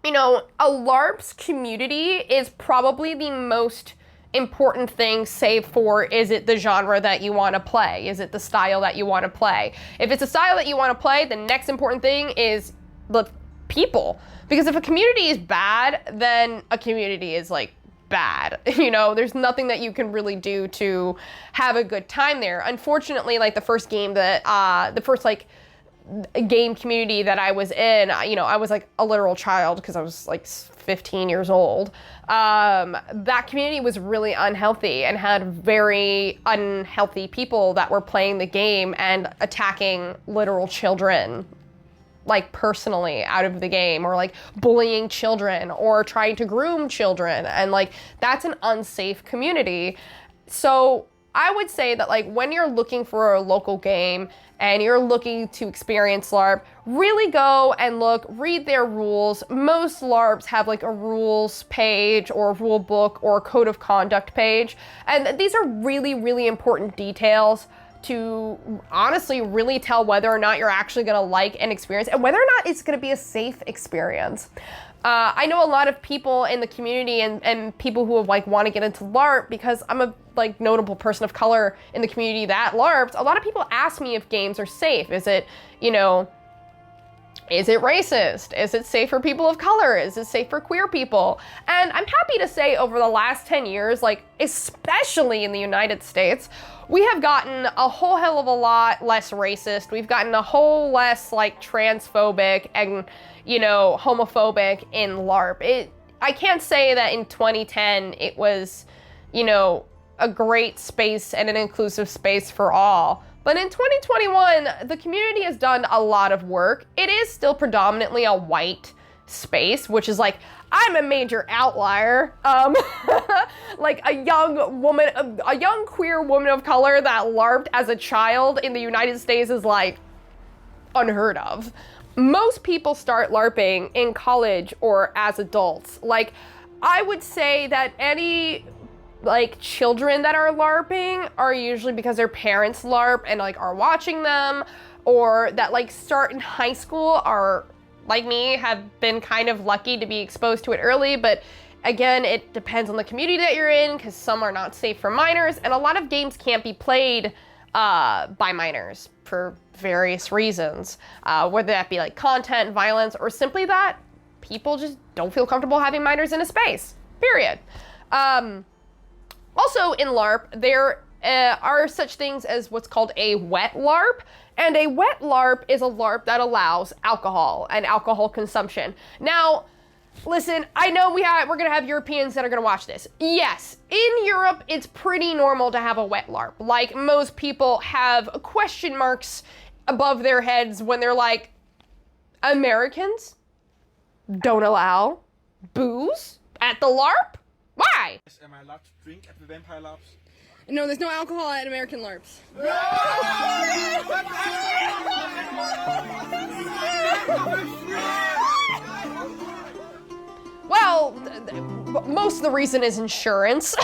you know, a LARP's community is probably the most important thing, save for, is it the genre that you want to play? Is it the style that you want to play? If it's a style that you want to play, the next important thing is the people. Because if a community is bad, then a community is, like, bad. You know, there's nothing that you can really do to have a good time there. Unfortunately, like, the first game that, the first, like, game community that I was in, you know, I was like a literal child because I was like 15 years old. That community was really unhealthy and had very unhealthy people that were playing the game and attacking literal children, like personally out of the game, or like bullying children or trying to groom children. And like, that's an unsafe community. So I would say that, like, when you're looking for a local game and you're looking to experience LARP, really go and look, read their rules. Most LARPs have like a rules page or a rule book or a code of conduct page. And these are really, really important details to honestly really tell whether or not you're actually gonna like an experience and whether or not it's gonna be a safe experience. I know a lot of people in the community and people who have like want to get into LARP, because I'm a like notable person of color in the community that LARPs. A lot of people ask me if games are safe. Is it, you know, Is it racist? Is it safe for people of color? Is it safe for queer people? And I'm happy to say over the last 10 years, like especially in the United States, we have gotten a whole hell of a lot less racist. We've gotten a whole less like transphobic and, you know, homophobic in LARP. I can't say that in 2010 it was, you know, a great space and an inclusive space for all. But in 2021, the community has done a lot of work. It is still predominantly a white space, which is like, I'm a major outlier. Like a young woman, a young queer woman of color that LARPed as a child in the United States is like unheard of. Most people start LARPing in college or as adults. Like, I would say that any like children that are LARPing are usually because their parents LARP and like are watching them, or that like start in high school are like me, have been kind of lucky to be exposed to it early. But again, it depends on the community that you're in, because some are not safe for minors, and a lot of games can't be played by minors for various reasons, whether that be like content, violence, or simply that people just don't feel comfortable having minors in a space, period. Also in LARP, there are such things as what's called a wet LARP. And a wet LARP is a LARP that allows alcohol and alcohol consumption. Now, listen, I know we're gonna have Europeans that are gonna watch this. Yes, in Europe, it's pretty normal to have a wet LARP. Like, most people have question marks above their heads when they're like, Americans don't allow booze at the LARP? Why? Am I allowed to drink at the vampire LARPs? No, there's no alcohol at American LARPs. Well, most of the reason is insurance,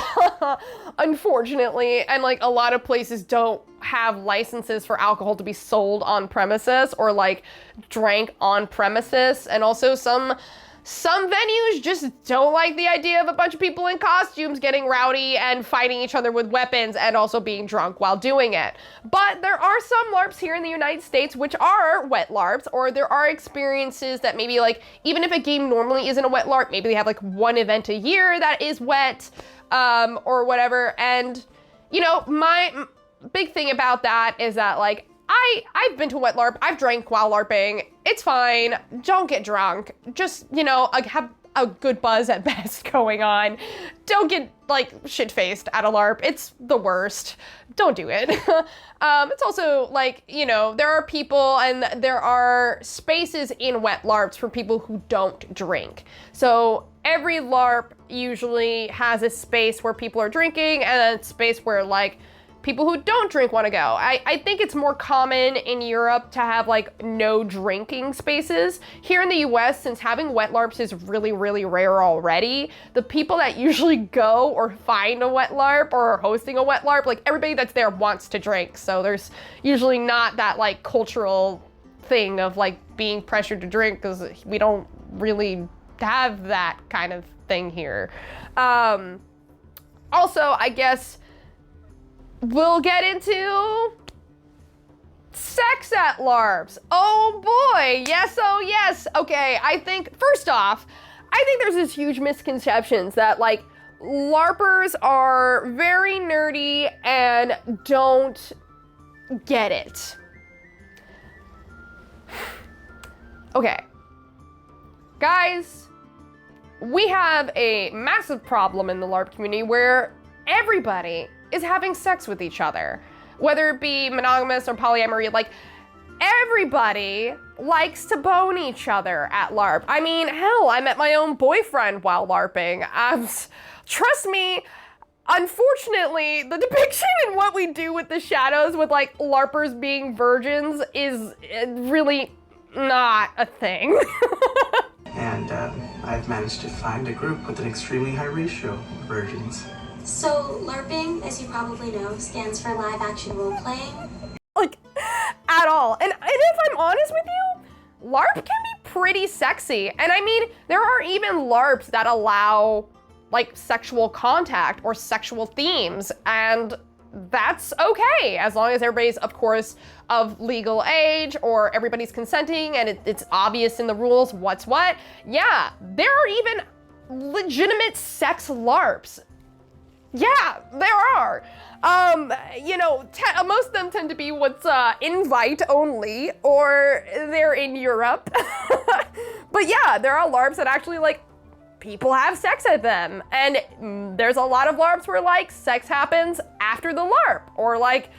unfortunately, and like a lot of places don't have licenses for alcohol to be sold on premises or like drank on premises, and also some venues just don't like the idea of a bunch of people in costumes getting rowdy and fighting each other with weapons and also being drunk while doing it. But there are some LARPs here in the United States which are wet LARPs, or there are experiences that maybe like, even if a game normally isn't a wet LARP, maybe they have like one event a year that is wet, or whatever. And, you know, my big thing about that is that like, I've been to wet LARP, I've drank while LARPing, it's fine, don't get drunk, just, you know, have a good buzz at best going on. Don't get like shit-faced at a LARP, it's the worst, don't do it. It's also like, you know, there are people and there are spaces in wet LARPs for people who don't drink. So every LARP usually has a space where people are drinking and a space where like people who don't drink want to go. I think it's more common in Europe to have like no drinking spaces. Here in the US, since having wet LARPs is really, really rare already, the people that usually go or find a wet LARP or are hosting a wet LARP, like everybody that's there wants to drink. So there's usually not that like cultural thing of like being pressured to drink, because we don't really have that kind of thing here. Also, I guess we'll get into sex at LARPs. Oh boy, yes, oh yes. Okay, I think, first off, I think there's this huge misconceptions that like LARPers are very nerdy and don't get it. Okay, guys, we have a massive problem in the LARP community where everybody is having sex with each other, whether it be monogamous or polyamory. Like, everybody likes to bone each other at LARP. I mean, hell, I met my own boyfriend while LARPing. Trust me, unfortunately, the depiction in What We Do with the Shadows with like LARPers being virgins is really not a thing. And I've managed to find a group with an extremely high ratio of virgins. So, LARPing, as you probably know, stands for live action role playing. Like, at all. And if I'm honest with you, LARP can be pretty sexy. And I mean, there are even LARPs that allow like sexual contact or sexual themes. And that's okay, as long as everybody's, of course, of legal age or everybody's consenting and it's obvious in the rules what's what. Yeah, there are even legitimate sex LARPs. Yeah, there are. Most of them tend to be what's invite only, or they're in Europe. But yeah, there are LARPs that actually like people have sex at them. And there's a lot of LARPs where like sex happens after the LARP or like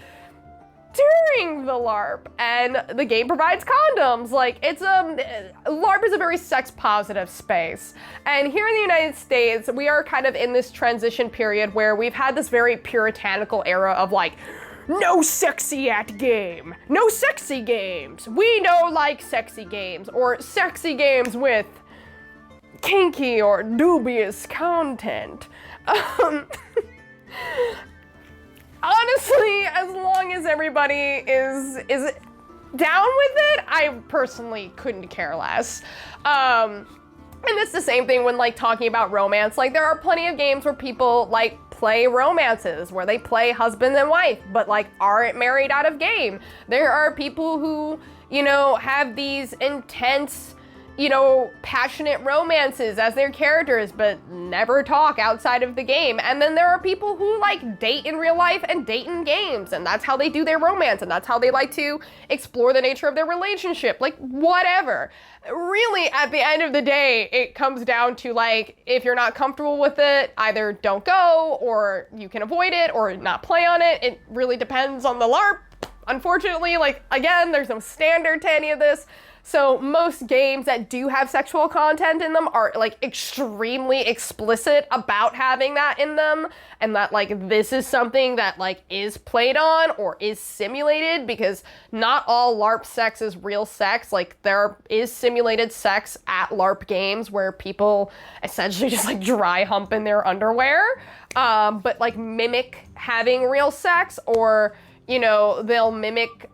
during the LARP, and the game provides condoms. Like, it's LARP is a very sex positive space. And here in the United States, we are kind of in this transition period where we've had this very puritanical era of like, no sexy at game, no sexy games. We don't like sexy games, or sexy games with kinky or dubious content. Honestly, as long as everybody is down with it, I personally couldn't care less. And it's the same thing when like talking about romance. Like, there are plenty of games where people like play romances, where they play husband and wife, but like aren't married out of game. There are people who, have these intense, passionate romances as their characters, but never talk outside of the game. And then there are people who like date in real life and date in games, and that's how they do their romance, and that's how they like to explore the nature of their relationship. Like, whatever. Really, at the end of the day, it comes down to like, if you're not comfortable with it, either don't go, or you can avoid it, or not play on it. It really depends on the LARP. Unfortunately, like, again, there's no standard to any of this. So most games that do have sexual content in them are like extremely explicit about having that in them, and that like this is something that like is played on or is simulated, because not all LARP sex is real sex. Like, there is simulated sex at LARP games where people essentially just like dry hump in their underwear, but like mimic having real sex, or they'll mimic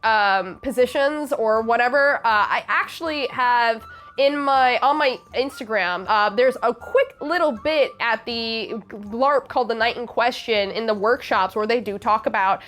positions or whatever. I actually have on my Instagram, there's a quick little bit at the LARP called The Night in Question in the workshops where they do talk about,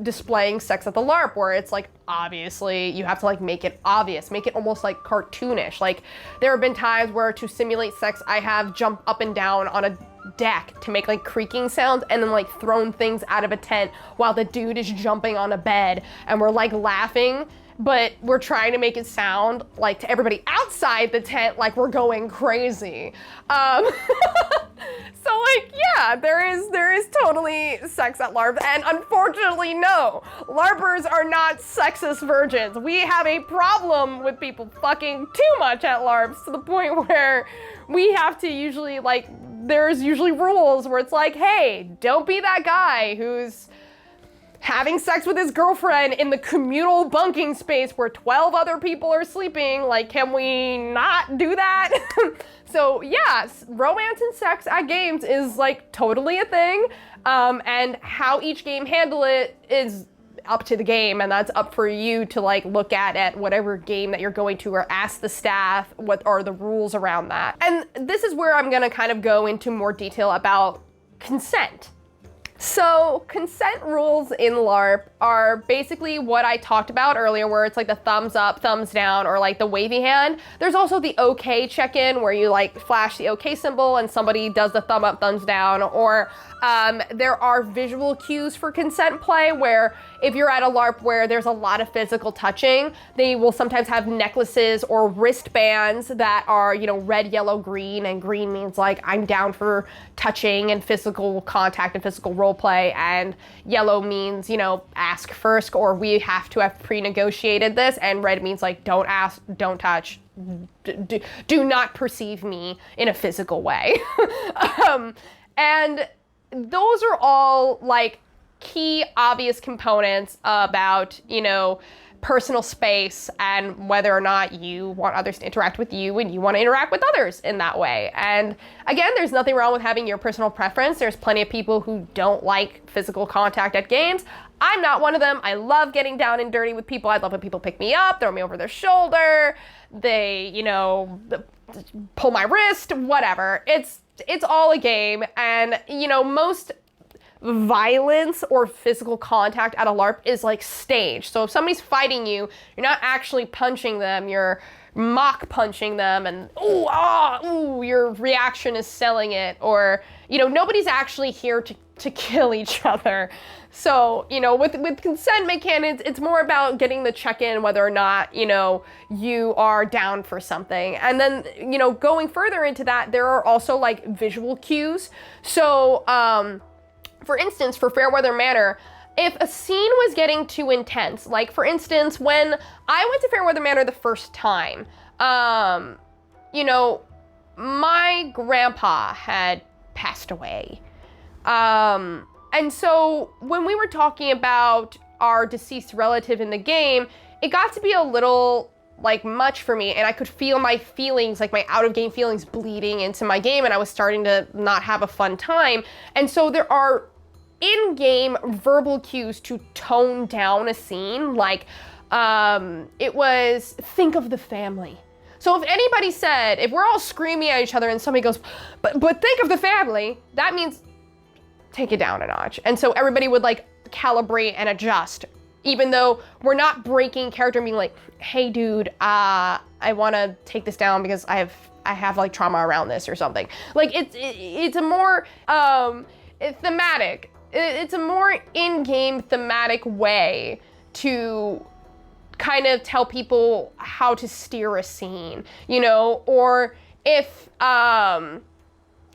displaying sex at the LARP, where it's like, obviously you have to like make it obvious, make it almost like cartoonish. Like, there have been times where to simulate sex, I have jumped up and down on a deck to make like creaking sounds, and then like thrown things out of a tent while the dude is jumping on a bed, and we're like laughing, but we're trying to make it sound like to everybody outside the tent like we're going crazy. So like, yeah, there is totally sex at LARP, and unfortunately, no, LARPers are not sexist virgins. We have a problem with people fucking too much at LARPs, to the point where we have to usually like, there's usually rules where it's like, hey, don't be that guy who's having sex with his girlfriend in the communal bunking space where 12 other people are sleeping. Like, can we not do that? So yes, romance and sex at games is like totally a thing. And how each game handle it is up to the game, and that's up for you to like look at whatever game that you're going to, or ask the staff what are the rules around that. And this is where I'm gonna kind of go into more detail about consent. So consent rules in LARP are basically what I talked about earlier, where it's like the thumbs up, thumbs down, or like the wavy hand. There's also the okay check-in, where you like flash the okay symbol and somebody does the thumb up, thumbs down, or there are visual cues for consent play, where if you're at a LARP where there's a lot of physical touching, they will sometimes have necklaces or wristbands that are, red, yellow, green, and green means like I'm down for touching and physical contact and physical role play, and yellow means, ask first, or we have to have pre-negotiated this, and red means like don't ask, don't touch, do not perceive me in a physical way. And those are all like key obvious components about, personal space, and whether or not you want others to interact with you and you want to interact with others in that way. And again, there's nothing wrong with having your personal preference. There's plenty of people who don't like physical contact at games. I'm not one of them. I love getting down and dirty with people. I love when people pick me up, throw me over their shoulder, they, pull my wrist, whatever. It's all a game. And, most violence or physical contact at a LARP is like staged. So if somebody's fighting you, you're not actually punching them, you're mock punching them, and your reaction is selling it, or, you know, nobody's actually here to kill each other. So, you know, with consent mechanics, it's more about getting the check-in whether or not, you know, you are down for something. And then, you know, going further into that, there are also like visual cues. So, for instance, for Fairweather Manor, if a scene was getting too intense, like for instance, when I went to Fairweather Manor the first time, you know, my grandpa had passed away. And so when we were talking about our deceased relative in the game, it got to be a little like much for me, and I could feel my feelings, like my out of game feelings bleeding into my game, and I was starting to not have a fun time. And so there are in-game verbal cues to tone down a scene, like it was think of the family. So if anybody said, if we're all screaming at each other and somebody goes, but think of the family, that means take it down a notch. And so everybody would like calibrate and adjust, even though we're not breaking character and being like, hey dude, I want to take this down because I have like trauma around this or something. Like it's a more thematic. It's a more in-game thematic way to kind of tell people how to steer a scene, you know, or if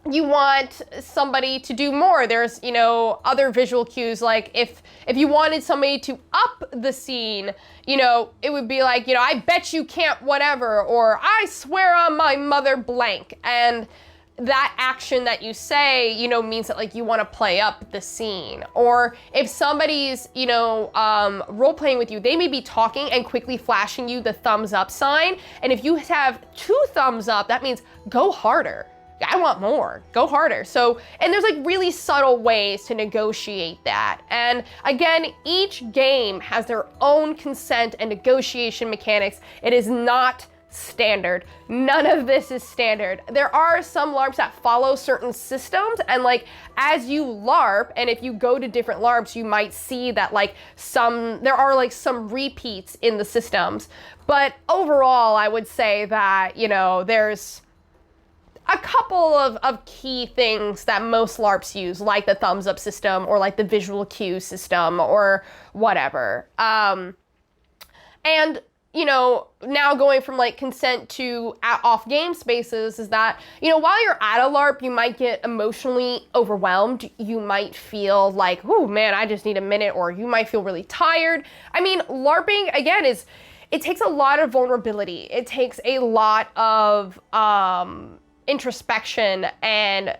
you want somebody to do more, there's, you know, other visual cues, like if you wanted somebody to up the scene, you know, it would be like, you know, I bet you can't whatever, or I swear on my mother blank. And that action that you say, you know, means that like you want to play up the scene. Or if somebody's, you know, role-playing with you, they may be talking and quickly flashing you the thumbs up sign. And if you have 2 thumbs up, that means go harder. I want more, go harder. So, and there's like really subtle ways to negotiate that. And again, each game has their own consent and negotiation mechanics. It is not standard. None of this is standard. There are some LARPs that follow certain systems, and like as you LARP, and if you go to different LARPs, you might see that like there are like some repeats in the systems. But overall, I would say that, you know, there's a couple of key things that most LARPs use, like the thumbs up system or like the visual cue system or whatever. And, you know, now going from like consent to off game spaces is that, you know, while you're at a LARP, you might get emotionally overwhelmed. You might feel like, oh man, I just need a minute, or you might feel really tired. I mean, LARPing, again, it takes a lot of vulnerability. It takes a lot of, introspection and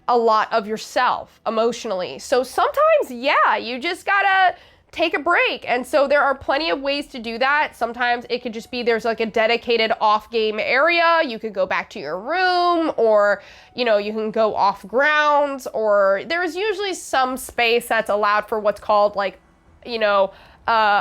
a lot of yourself emotionally. So sometimes, yeah, you just gotta take a break. And so there are plenty of ways to do that. Sometimes it could just be there's like a dedicated off-game area. You could go back to your room, or, you know, you can go off grounds, or there's usually some space that's allowed for what's called like, you know,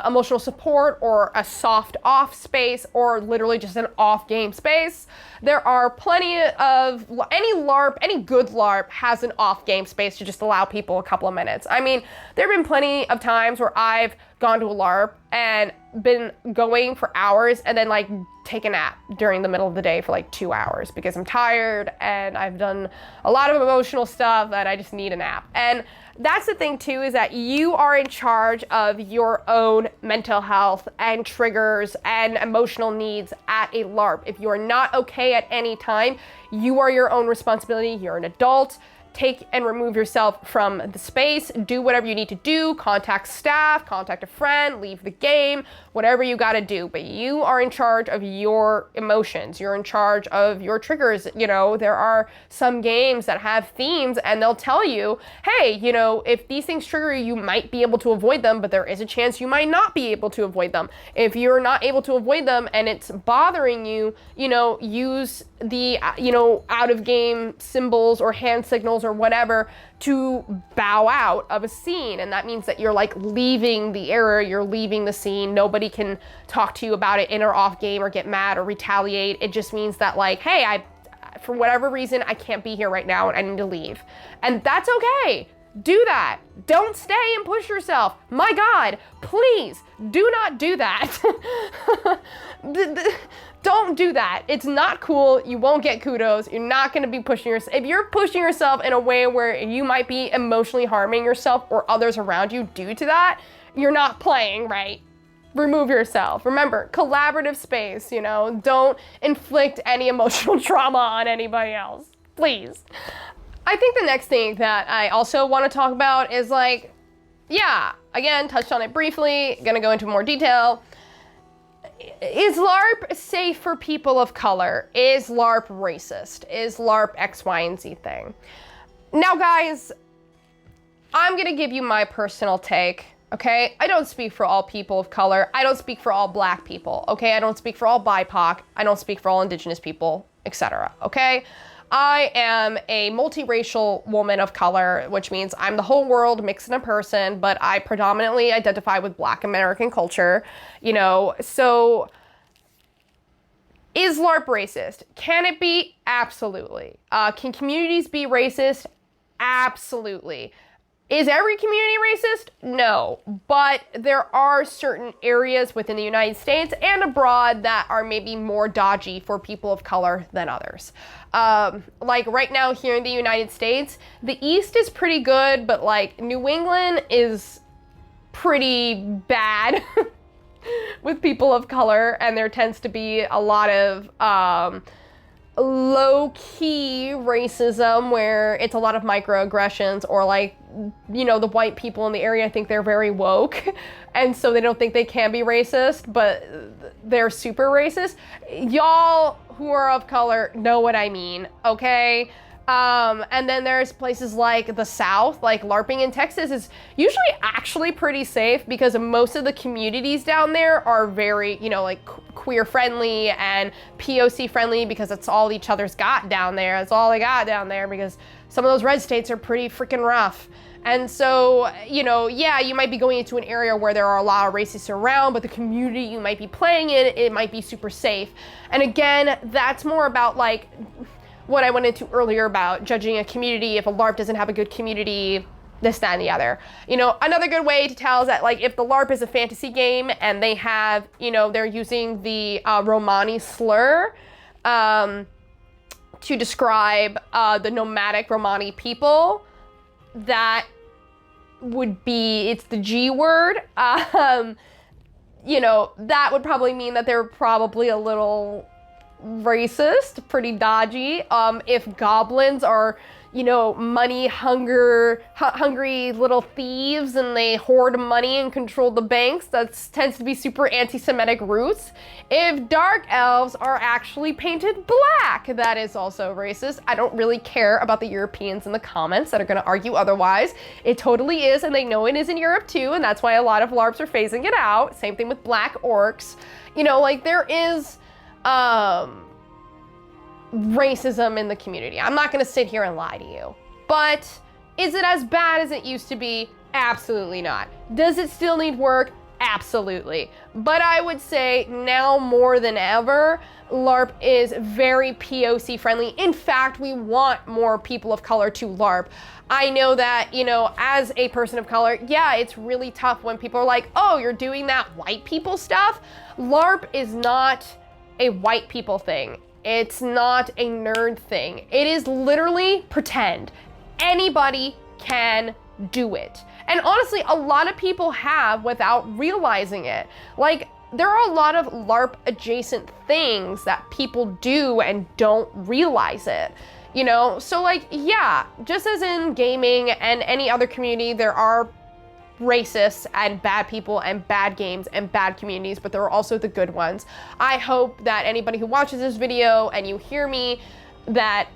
emotional support, or a soft off space, or literally just an off game space. There are plenty of, any LARP, any good LARP has an off game space to just allow people a couple of minutes. I mean, there have been plenty of times where I've gone to a LARP and been going for hours and then like take a nap during the middle of the day for like 2 hours because I'm tired and I've done a lot of emotional stuff that I just need a nap. And that's the thing too, is that you are in charge of your own mental health and triggers and emotional needs at a LARP. If you are not okay at any time, you are your own responsibility. You're an adult. Take and remove yourself from the space, do whatever you need to do, contact staff, contact a friend, leave the game, whatever you gotta do. But you are in charge of your emotions. You're in charge of your triggers. You know, there are some games that have themes and they'll tell you, hey, you know, if these things trigger you, you might be able to avoid them, but there is a chance you might not be able to avoid them. If you're not able to avoid them and it's bothering you, you know, use the, you know, out of game symbols or hand signals or whatever to bow out of a scene. And that means that you're like leaving the area, you're leaving the scene. Nobody can talk to you about it in or off game or get mad or retaliate. It just means that like, hey, for whatever reason, I can't be here right now and I need to leave. And that's okay. do that. Don't stay and push yourself. My God, please do not do that. Don't do that. It's not cool. You won't get kudos. You're not going to be pushing yourself. If you're pushing yourself in a way where you might be emotionally harming yourself or others around you due to that, you're not playing right. Remove yourself. Remember, collaborative space, you know, don't inflict any emotional trauma on anybody else, please. I think the next thing that I also want to talk about is like, yeah, again, touched on it briefly, gonna go into more detail. Is LARP safe for people of color? Is LARP racist? Is LARP X, Y, and Z thing? Now, guys, I'm gonna give you my personal take, okay? I don't speak for all people of color. I don't speak for all Black people, okay? I don't speak for all BIPOC. I don't speak for all Indigenous people, etc., okay? I am a multiracial woman of color, which means I'm the whole world mixed in a person, but I predominantly identify with Black American culture, you know, so is LARP racist? Can it be? Absolutely. Can communities be racist? Absolutely. Is every community racist? No, but there are certain areas within the United States and abroad that are maybe more dodgy for people of color than others. Like right now here in the United States, the East is pretty good, but like New England is pretty bad with people of color, and there tends to be a lot of low-key racism where it's a lot of microaggressions, or like, you know, the white people in the area think they're very woke and so they don't think they can be racist, but they're super racist. Y'all who are of color know what I mean, okay? And then there's places like the South, like LARPing in Texas is usually actually pretty safe because most of the communities down there are very, you know, like queer friendly and POC friendly because that's all each other's got down there. That's all they got down there because some of those red states are pretty freaking rough. And so, you know, yeah, you might be going into an area where there are a lot of racists around, but the community you might be playing in, it might be super safe. And again, that's more about like what I went into earlier about judging a community if a LARP doesn't have a good community, this, that, and the other. You know, another good way to tell is that like if the LARP is a fantasy game and they have, you know, they're using the Romani slur to describe the nomadic Romani people, that would be, it's the G word. You know, that would probably mean that they're probably a little racist, pretty dodgy. If goblins are, you know, hungry little thieves and they hoard money and control the banks, that tends to be super anti-Semitic roots. If dark elves are actually painted black, that is also racist. I don't really care about the Europeans in the comments that are going to argue otherwise. It totally is, and they know it is in Europe too, and that's why a lot of LARPs are phasing it out. Same thing with black orcs. You know, like there is racism in the community. I'm not gonna sit here and lie to you. But is it as bad as it used to be? Absolutely not. Does it still need work? Absolutely. But I would say now more than ever, LARP is very POC friendly. In fact, we want more people of color to LARP. I know that, you know, as a person of color, yeah, it's really tough when people are like, oh, you're doing that white people stuff. LARP is not a white people thing. It's not a nerd thing. It is literally pretend. Anybody can do it. And honestly, a lot of people have without realizing it. Like, there are a lot of LARP adjacent things that people do and don't realize it. You know, so like, yeah, just as in gaming and any other community, there are racists and bad people and bad games and bad communities, but there are also the good ones. I hope that anybody who watches this video and you hear me, that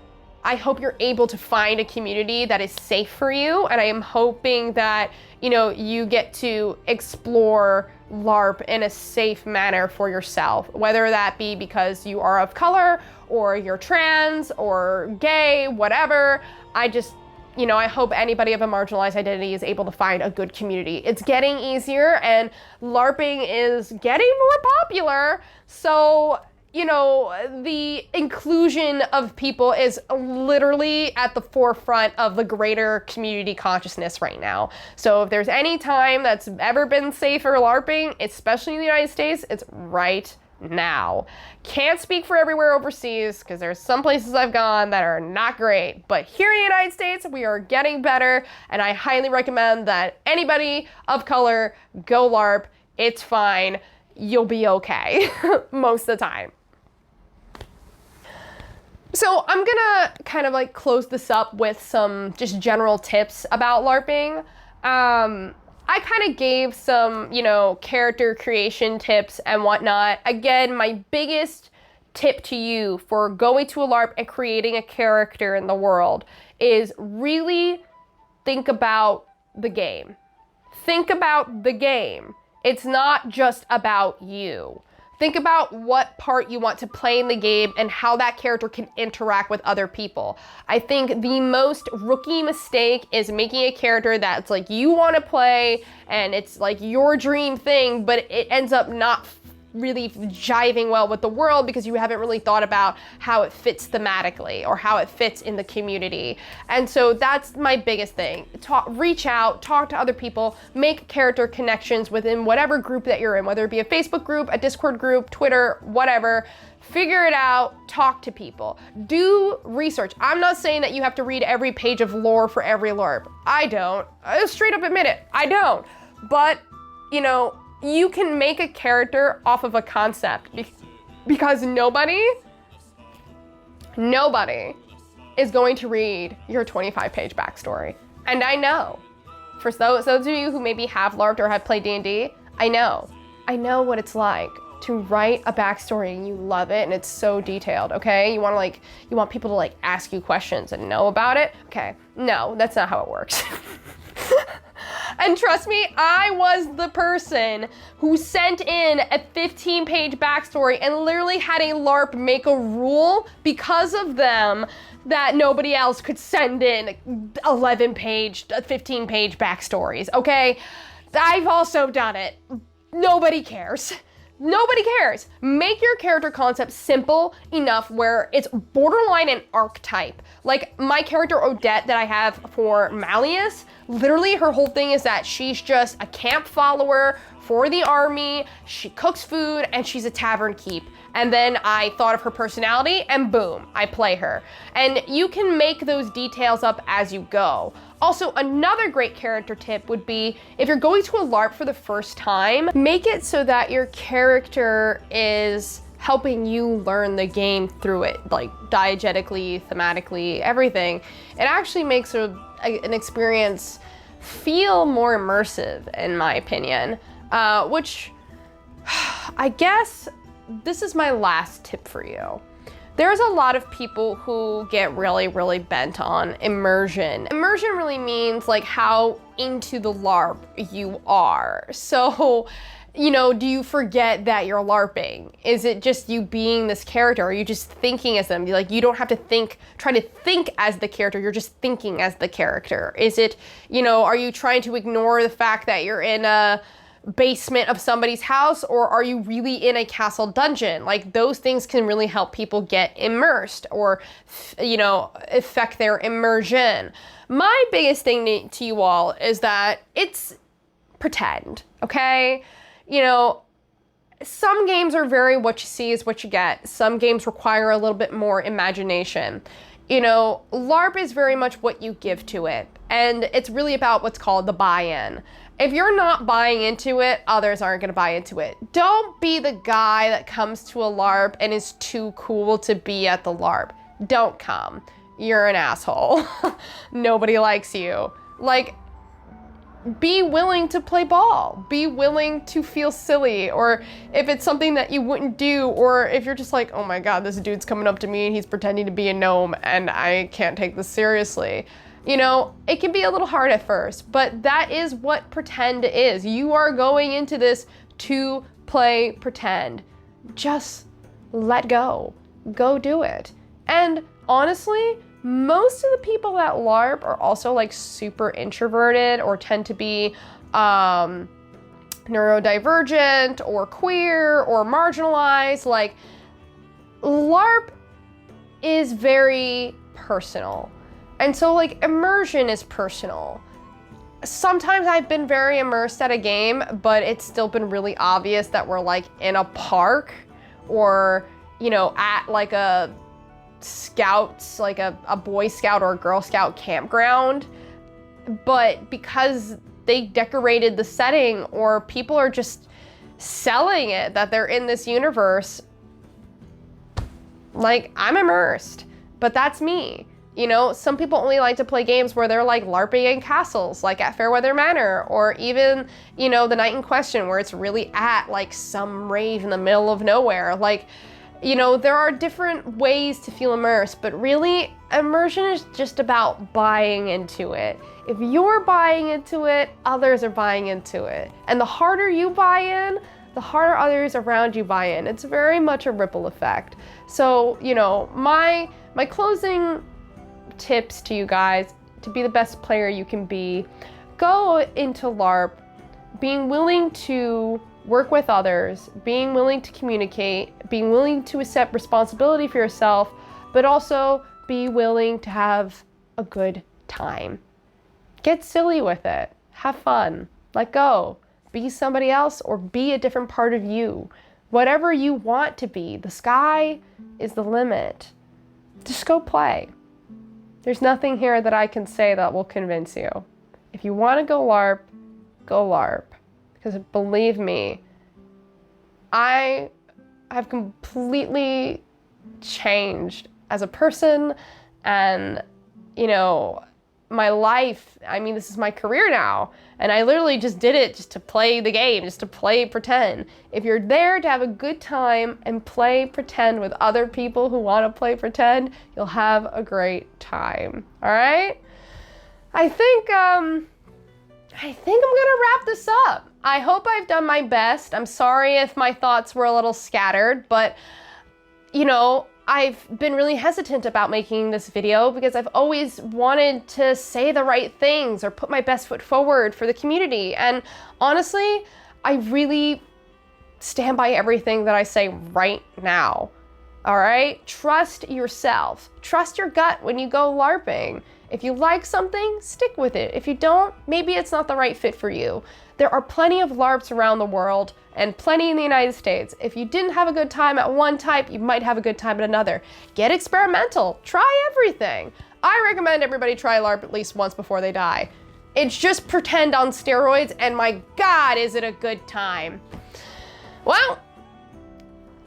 I hope you're able to find a community that is safe for you, and I am hoping that, you know, you get to explore LARP in a safe manner for yourself, whether that be because you are of color or you're trans or gay, whatever. You know, I hope anybody of a marginalized identity is able to find a good community. It's getting easier and LARPing is getting more popular. So, you know, the inclusion of people is literally at the forefront of the greater community consciousness right now. So if there's any time that's ever been safe for LARPing, especially in the United States, it's right now. Can't speak for everywhere overseas because there's some places I've gone that are not great, but here in the United States we are getting better, and I highly recommend that anybody of color go LARP. It's fine, you'll be okay most of the time. So I'm gonna kind of like close this up with some just general tips about LARPing. I kind of gave some, you know, character creation tips and whatnot. Again, my biggest tip to you for going to a LARP and creating a character in the world is really think about the game. Think about the game. It's not just about you. Think about what part you want to play in the game and how that character can interact with other people. I think the most rookie mistake is making a character that's like you want to play and it's like your dream thing, but it ends up not really jiving well with the world because you haven't really thought about how it fits thematically or how it fits in the community. And so that's my biggest thing. Reach out, talk to other people, make character connections within whatever group that you're in, whether it be a Facebook group, a Discord group, Twitter, whatever. Figure it out, talk to people, do research. I'm not saying that you have to read every page of lore for every LARP. I don't. I'll straight up admit it, I don't. But, you know, you can make a character off of a concept because nobody is going to read your 25-page backstory. And I know, for those of you who maybe have LARPed or have played D&D, I know what it's like to write a backstory and you love it and it's so detailed, okay? You want people to like ask you questions and know about it? Okay, no, that's not how it works. And trust me, I was the person who sent in a 15-page backstory and literally had a LARP make a rule because of them that nobody else could send in 11-page, 15-page backstories, okay? I've also done it. Nobody cares. Nobody cares. Make your character concept simple enough where it's borderline an archetype. Like my character Odette that I have for Malleus, literally her whole thing is that she's just a camp follower for the army, she cooks food, and she's a tavern keep. And then I thought of her personality and boom, I play her. And you can make those details up as you go. Also, another great character tip would be if you're going to a LARP for the first time, make it so that your character is helping you learn the game through it, like diegetically, thematically, everything. It actually makes an experience feel more immersive, in my opinion, which I guess this is my last tip for you. There's a lot of people who get really, really bent on immersion. Immersion really means like how into the LARP you are. So, you know, do you forget that you're LARPing? Is it just you being this character? Are you just thinking as them? Like, you don't have to try to think as the character, you're just thinking as the character. Is it, you know, are you trying to ignore the fact that you're in a basement of somebody's house, or are you really in a castle dungeon? Like, those things can really help people get immersed or, you know, affect their immersion. My biggest thing to you all is that it's pretend, okay? You know, some games are very what you see is what you get. Some games require a little bit more imagination. You know, LARP is very much what you give to it, and it's really about what's called the buy-in. If you're not buying into it, others aren't gonna buy into it. Don't be the guy that comes to a LARP and is too cool to be at the LARP. Don't come. You're an asshole. Nobody likes you. Like, be willing to play ball. Be willing to feel silly, or if it's something that you wouldn't do, or if you're just like, oh my God, this dude's coming up to me and he's pretending to be a gnome and I can't take this seriously. You know, it can be a little hard at first, but that is what pretend is. You are going into this to play pretend. Just let go. Go do it. And honestly, most of the people that LARP are also like super introverted or tend to be neurodivergent or queer or marginalized. Like, LARP is very personal. And so like immersion is personal. Sometimes I've been very immersed at a game, but it's still been really obvious that we're like in a park or, you know, at like a scouts, like a Boy Scout or a Girl Scout campground. But because they decorated the setting or people are just selling it that they're in this universe, like I'm immersed, but that's me. You know, some people only like to play games where they're like LARPing in castles, like at Fairweather Manor, or even, you know, The Night in Question, where it's really at like some rave in the middle of nowhere. Like, you know, there are different ways to feel immersed, but really immersion is just about buying into it. If you're buying into it, others are buying into it. And the harder you buy in, the harder others around you buy in. It's very much a ripple effect. So, you know, my closing tips to you guys to be the best player you can be: go into LARP being willing to work with others, being willing to communicate, being willing to accept responsibility for yourself, but also be willing to have a good time. Get silly with it. Have fun. Let go. Be somebody else or be a different part of you. Whatever you want to be. The sky is the limit. Just go play. There's nothing here that I can say that will convince you. If you want to go LARP, go LARP. Because believe me, I have completely changed as a person and, you know, my life. I mean, this is my career now. And I literally just did it just to play the game, just to play pretend. If you're there to have a good time and play pretend with other people who want to play pretend, you'll have a great time. All right? I think I'm gonna wrap this up. I hope I've done my best. I'm sorry if my thoughts were a little scattered, but you know, I've been really hesitant about making this video because I've always wanted to say the right things or put my best foot forward for the community. And honestly, I really stand by everything that I say right now. All right? Trust yourself. Trust your gut when you go LARPing. If you like something, stick with it. If you don't, maybe it's not the right fit for you. There are plenty of LARPs around the world and plenty in the United States. If you didn't have a good time at one type, you might have a good time at another. Get experimental. Try everything. I recommend everybody try LARP at least once before they die. It's just pretend on steroids, and my God, is it a good time. Well,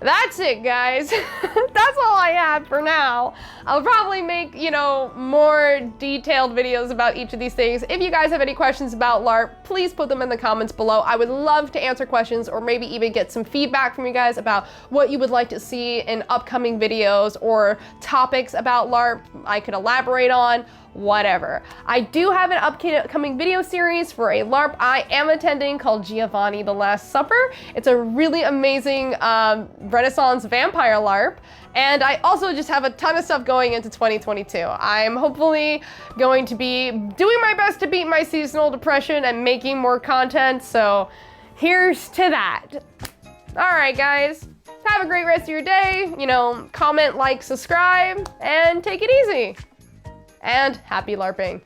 that's it, guys. That's all I have for now. I'll probably make, you know, more detailed videos about each of these things. If you guys have any questions about LARP, please put them in the comments below. I would love to answer questions or maybe even get some feedback from you guys about what you would like to see in upcoming videos or topics about LARP I could elaborate on. Whatever. I do have an upcoming video series for a LARP I am attending called Giovanni the Last Supper. It's a really amazing Renaissance vampire LARP. And I also just have a ton of stuff going into 2022. I'm hopefully going to be doing my best to beat my seasonal depression and making more content. So here's to that. All right, guys. Have a great rest of your day. You know, comment, like, subscribe, and take it easy. And happy LARPing.